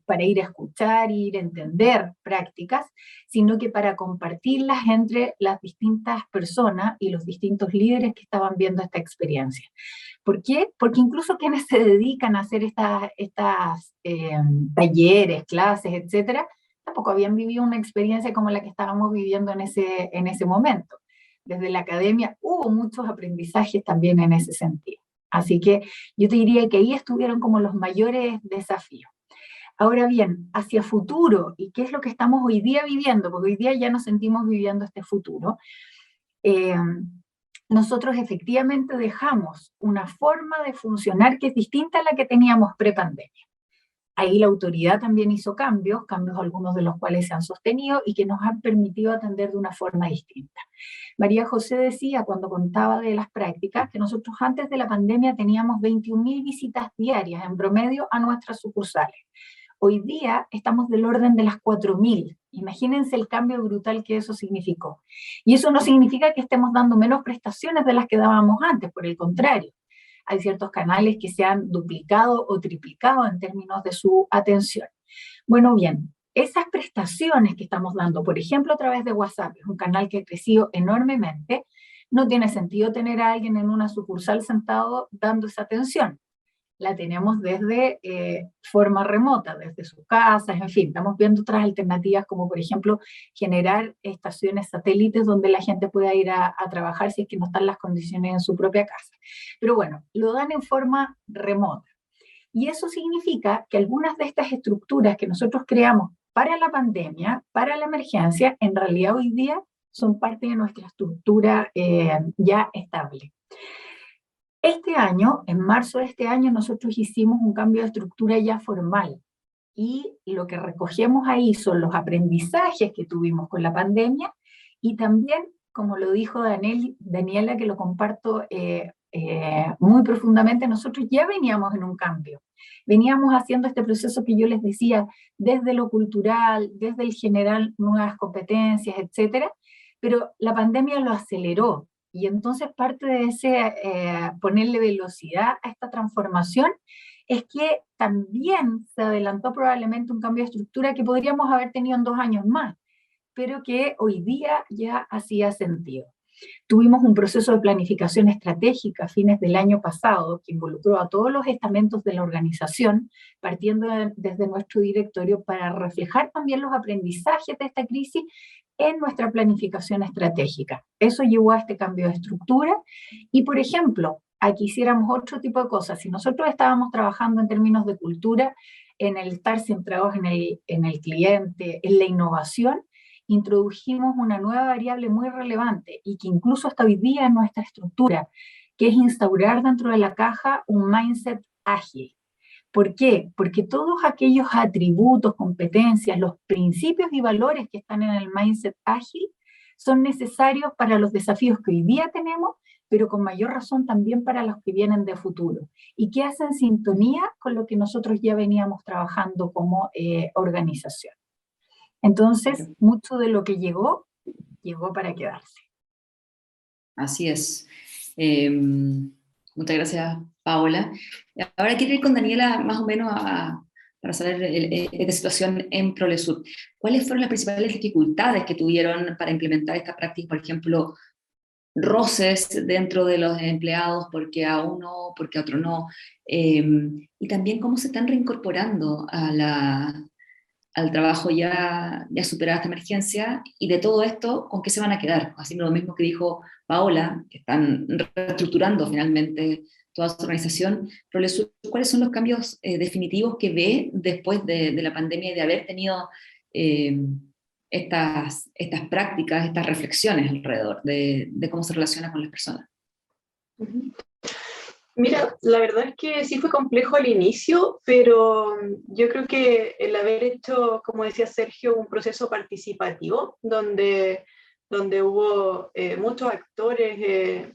para ir a escuchar, ir a entender prácticas, sino que para compartirlas entre las distintas personas y los distintos líderes que estaban viendo esta experiencia. ¿Por qué? Porque incluso quienes se dedican a hacer estas talleres, clases, etcétera, tampoco habían vivido una experiencia como la que estábamos viviendo en ese momento. Desde la academia hubo muchos aprendizajes también en ese sentido. Así que yo te diría que ahí estuvieron como los mayores desafíos. Ahora bien, hacia futuro, ¿y qué es lo que estamos hoy día viviendo? Porque hoy día ya nos sentimos viviendo este futuro. Nosotros efectivamente dejamos una forma de funcionar que es distinta a la que teníamos pre-pandemia. Ahí la autoridad también hizo cambios algunos de los cuales se han sostenido y que nos han permitido atender de una forma distinta. María José decía cuando contaba de las prácticas que nosotros antes de la pandemia teníamos 21.000 visitas diarias en promedio a nuestras sucursales. Hoy día estamos del orden de las 4.000. Imagínense el cambio brutal que eso significó. Y eso no significa que estemos dando menos prestaciones de las que dábamos antes, por el contrario. Hay ciertos canales que se han duplicado o triplicado en términos de su atención. Bueno, bien, esas prestaciones que estamos dando, por ejemplo, a través de WhatsApp, es un canal que ha crecido enormemente, no tiene sentido tener a alguien en una sucursal sentado dando esa atención. La tenemos desde forma remota, desde sus casas, en fin, estamos viendo otras alternativas como por ejemplo generar estaciones satélites donde la gente pueda ir a trabajar si es que no están las condiciones en su propia casa. Pero bueno, lo dan en forma remota. Y eso significa que algunas de estas estructuras que nosotros creamos para la pandemia, para la emergencia, en realidad hoy día son parte de nuestra estructura ya estable. Este año, en marzo de este año, nosotros hicimos un cambio de estructura ya formal, y lo que recogemos ahí son los aprendizajes que tuvimos con la pandemia, y también, como lo dijo Daniela, que lo comparto muy profundamente, nosotros ya veníamos en un cambio. Veníamos haciendo este proceso que yo les decía, desde lo cultural, desde el generar nuevas competencias, etcétera, pero la pandemia lo aceleró. Y entonces parte de ese ponerle velocidad a esta transformación es que también se adelantó probablemente un cambio de estructura que podríamos haber tenido en 2 años más, pero que hoy día ya hacía sentido. Tuvimos un proceso de planificación estratégica a fines del año pasado que involucró a todos los estamentos de la organización, partiendo desde nuestro directorio para reflejar también los aprendizajes de esta crisis en nuestra planificación estratégica. Eso llevó a este cambio de estructura y, por ejemplo, aquí hiciéramos otro tipo de cosas. Si nosotros estábamos trabajando en términos de cultura, en el estar centrados en el cliente, en la innovación, introdujimos una nueva variable muy relevante y que incluso hasta hoy día en nuestra estructura, que es instaurar dentro de la caja un mindset ágil. ¿Por qué? Porque todos aquellos atributos, competencias, los principios y valores que están en el mindset ágil son necesarios para los desafíos que hoy día tenemos, pero con mayor razón también para los que vienen de futuro, y que hacen sintonía con lo que nosotros ya veníamos trabajando como organización. Entonces, mucho de lo que llegó para quedarse. Así es. Muchas gracias, Paola. Ahora quiero ir con Daniela más o menos para saber esta situación en Prolesur. ¿Cuáles fueron las principales dificultades que tuvieron para implementar esta práctica? Por ejemplo, roces dentro de los empleados, porque a uno, porque a otro no, y también cómo se están reincorporando al trabajo ya superada esta emergencia, y de todo esto, ¿con qué se van a quedar? Haciendo lo mismo que dijo Paola, que están reestructurando finalmente toda su organización. ¿Cuáles son los cambios definitivos que ve después de la pandemia y de haber tenido estas prácticas, estas reflexiones alrededor de cómo se relaciona con las personas? Mira, la verdad es que sí fue complejo al inicio, pero yo creo que el haber hecho, como decía Sergio, un proceso participativo, donde hubo muchos actores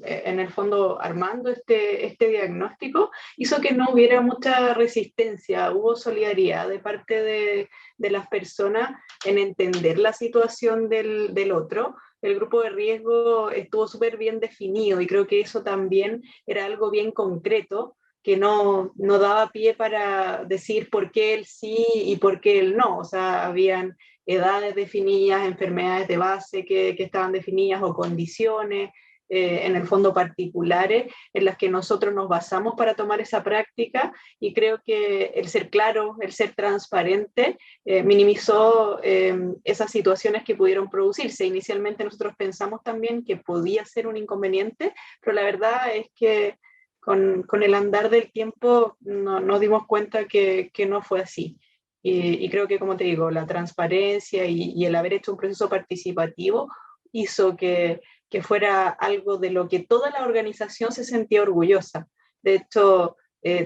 en el fondo armando este diagnóstico, hizo que no hubiera mucha resistencia, hubo solidaridad de parte de las personas en entender la situación del otro. El grupo de riesgo estuvo súper bien definido y creo que eso también era algo bien concreto, que no daba pie para decir por qué él sí y por qué él no. O sea, habían edades definidas, enfermedades de base que estaban definidas o condiciones, en el fondo particulares, en las que nosotros nos basamos para tomar esa práctica, y creo que el ser claro, el ser transparente, minimizó esas situaciones que pudieron producirse. Inicialmente nosotros pensamos también que podía ser un inconveniente, pero la verdad es que con el andar del tiempo nos dimos cuenta que no fue así. Y creo que, como te digo, la transparencia y el haber hecho un proceso participativo hizo que fuera algo de lo que toda la organización se sentía orgullosa. De hecho,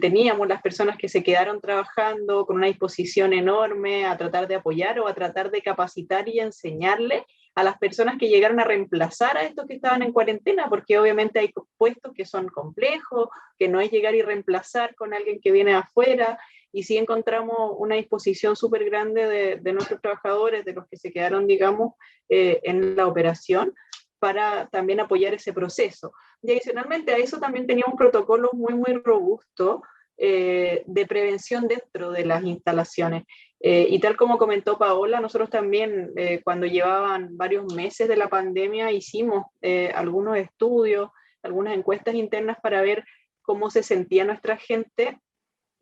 teníamos las personas que se quedaron trabajando con una disposición enorme a tratar de apoyar o a tratar de capacitar y enseñarle a las personas que llegaron a reemplazar a estos que estaban en cuarentena, porque obviamente hay puestos que son complejos, que no es llegar y reemplazar con alguien que viene de afuera, y sí encontramos una disposición súper grande de nuestros trabajadores, de los que se quedaron, digamos, en la operación, para también apoyar ese proceso. Y adicionalmente a eso también teníamos protocolos muy, muy robustos de prevención dentro de las instalaciones. Y tal como comentó Paola, nosotros también, cuando llevaban varios meses de la pandemia, hicimos algunos estudios, algunas encuestas internas para ver cómo se sentía nuestra gente,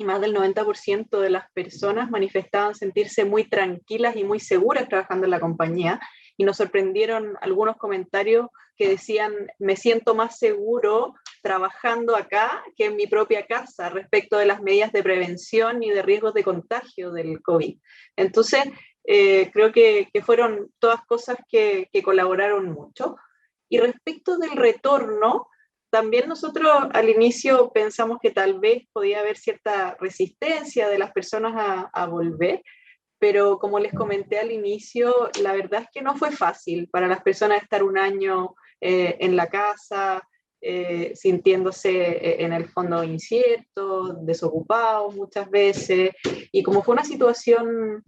y más del 90% de las personas manifestaban sentirse muy tranquilas y muy seguras trabajando en la compañía, y nos sorprendieron algunos comentarios que decían: me siento más seguro trabajando acá que en mi propia casa respecto de las medidas de prevención y de riesgos de contagio del COVID. Entonces, creo que fueron todas cosas que colaboraron mucho. Y respecto del retorno, también nosotros al inicio pensamos que tal vez podía haber cierta resistencia de las personas a volver, pero como les comenté al inicio, la verdad es que no fue fácil para las personas estar un año en la casa, sintiéndose en el fondo inciertos, desocupados muchas veces, y como fue una situación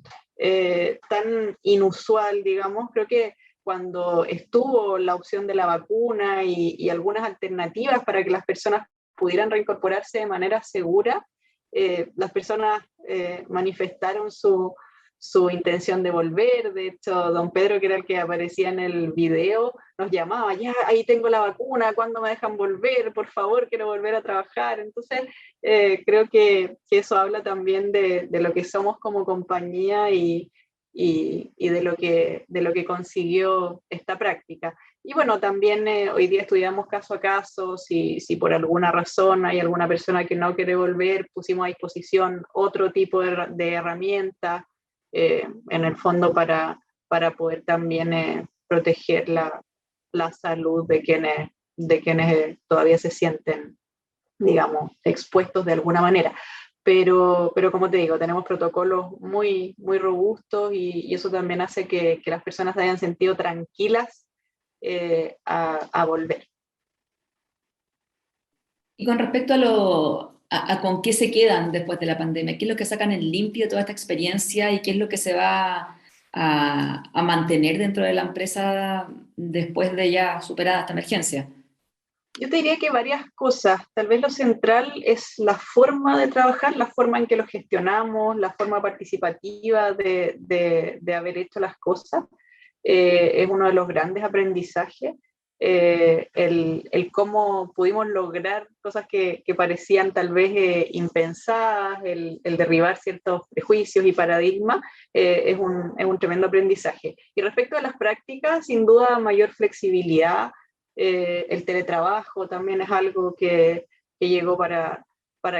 tan inusual, digamos, creo que cuando estuvo la opción de la vacuna y algunas alternativas para que las personas pudieran reincorporarse de manera segura, las personas manifestaron su intención de volver. De hecho, don Pedro, que era el que aparecía en el video, nos llamaba: ya, ahí tengo la vacuna, ¿cuándo me dejan volver? Por favor, quiero volver a trabajar. Entonces, creo que eso habla también de lo que somos como compañía y de lo que consiguió esta práctica. Y bueno, también hoy día estudiamos caso a caso. Si por alguna razón hay alguna persona que no quiere volver, pusimos a disposición otro tipo de herramientas, en el fondo para poder también proteger la salud de quienes todavía se sienten, digamos, expuestos de alguna manera. Pero como te digo, tenemos protocolos muy, muy robustos, y eso también hace que las personas se hayan sentido tranquilas a volver. Y con respecto a con qué se quedan después de la pandemia, ¿qué es lo que sacan en limpio de toda esta experiencia y qué es lo que se va a mantener dentro de la empresa después de ya superada esta emergencia? Yo te diría que varias cosas. Tal vez lo central es la forma de trabajar, la forma en que lo gestionamos, la forma participativa de haber hecho las cosas. Es uno de los grandes aprendizajes. El cómo pudimos lograr cosas que parecían tal vez impensadas, el derribar ciertos prejuicios y paradigmas, es un tremendo aprendizaje. Y respecto a las prácticas, sin duda mayor flexibilidad. El teletrabajo también es algo que llegó para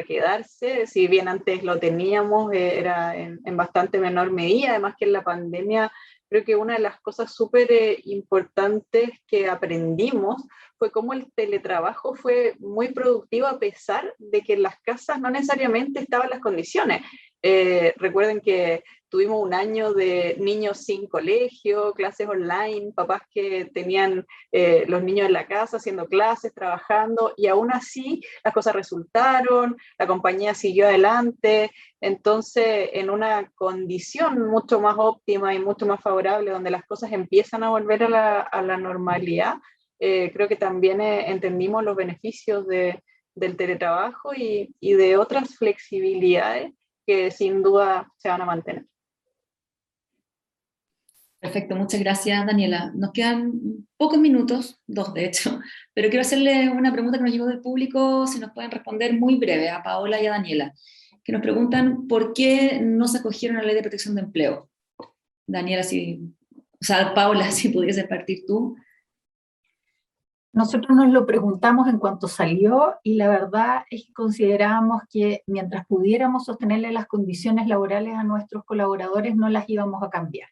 quedarse, si bien antes lo teníamos, era en bastante menor medida, además que en la pandemia creo que una de las cosas súper importantes que aprendimos fue cómo el teletrabajo fue muy productivo a pesar de que en las casas no necesariamente estaban las condiciones. Recuerden que tuvimos un año de niños sin colegio, clases online, papás que tenían los niños en la casa haciendo clases, trabajando, y aún así las cosas resultaron, la compañía siguió adelante. Entonces, en una condición mucho más óptima y mucho más favorable, donde las cosas empiezan a volver a la normalidad, creo que también entendimos los beneficios del teletrabajo y de otras flexibilidades que sin duda se van a mantener. Perfecto, muchas gracias, Daniela. Nos quedan pocos minutos, 2 de hecho, pero quiero hacerle una pregunta que nos llegó del público, si nos pueden responder muy breve, a Paola y a Daniela, que nos preguntan por qué no se acogieron a la Ley de Protección de Empleo. Daniela, Paola, si pudiese partir tú. Nosotros nos lo preguntamos en cuanto salió y la verdad es que considerábamos que mientras pudiéramos sostenerle las condiciones laborales a nuestros colaboradores no las íbamos a cambiar.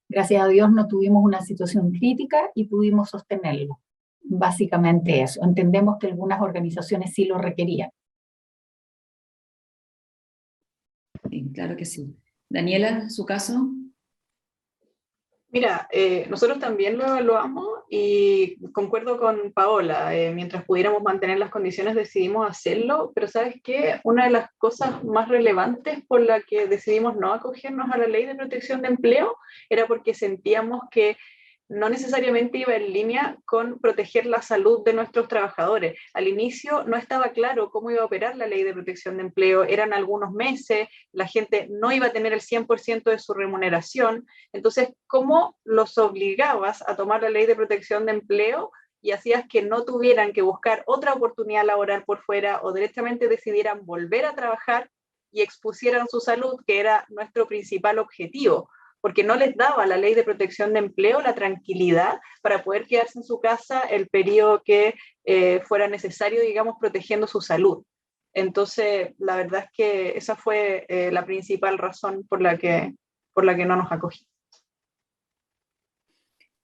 Gracias a Dios no tuvimos una situación crítica y pudimos sostenerlo. Básicamente eso. Entendemos que algunas organizaciones sí lo requerían. Sí, claro que sí. Daniela, ¿su caso? Mira, nosotros también lo evaluamos y concuerdo con Paola, mientras pudiéramos mantener las condiciones decidimos hacerlo, pero ¿sabes qué? Una de las cosas más relevantes por la que decidimos no acogernos a la Ley de Protección de Empleo era porque sentíamos que no necesariamente iba en línea con proteger la salud de nuestros trabajadores. Al inicio no estaba claro cómo iba a operar la Ley de Protección de Empleo, eran algunos meses, la gente no iba a tener el 100% de su remuneración, entonces, ¿cómo los obligabas a tomar la Ley de Protección de Empleo y hacías que no tuvieran que buscar otra oportunidad laboral por fuera o directamente decidieran volver a trabajar y expusieran su salud, que era nuestro principal objetivo? Porque no les daba la Ley de Protección de Empleo la tranquilidad para poder quedarse en su casa el periodo que fuera necesario, digamos, protegiendo su salud. Entonces, la verdad es que esa fue la principal razón por la que no nos acogimos.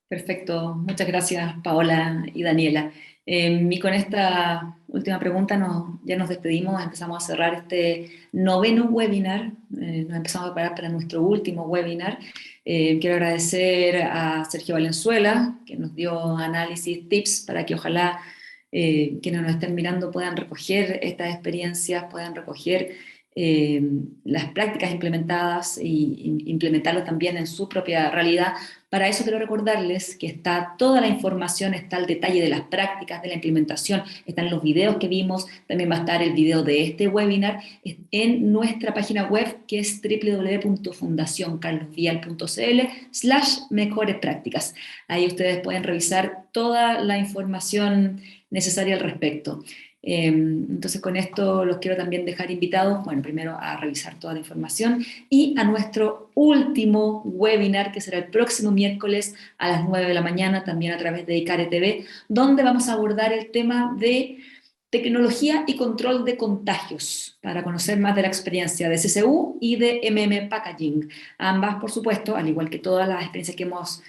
Perfecto, muchas gracias Paola y Daniela. Y con esta última pregunta ya nos despedimos, empezamos a cerrar este 9º webinar, nos empezamos a preparar para nuestro último webinar. Quiero agradecer a Sergio Valenzuela, que nos dio análisis, tips, para que ojalá quienes nos estén mirando puedan recoger estas experiencias, puedan recoger las prácticas implementadas y implementarlo también en su propia realidad. Para eso quiero recordarles que está toda la información, está el detalle de las prácticas, de la implementación, están los videos que vimos, también va a estar el video de este webinar en nuestra página web, que es www.fundacioncarlosvial.cl/mejores prácticas. Ahí ustedes pueden revisar toda la información necesaria al respecto. Entonces con esto los quiero también dejar invitados, bueno, primero a revisar toda la información y a nuestro último webinar, que será el próximo miércoles a las 9 de la mañana, también a través de ICARE TV, donde vamos a abordar el tema de tecnología y control de contagios, para conocer más de la experiencia de CCU y de Packaging. Ambas, por supuesto, al igual que todas las experiencias que hemos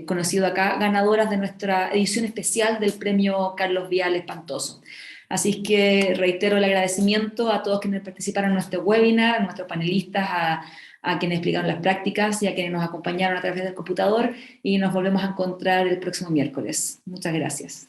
conocido acá, ganadoras de nuestra edición especial del premio Carlos Vial Espantoso. Así que reitero el agradecimiento a todos quienes participaron en nuestro webinar, a nuestros panelistas, a quienes explicaron las prácticas y a quienes nos acompañaron a través del computador, y nos volvemos a encontrar el próximo miércoles. Muchas gracias.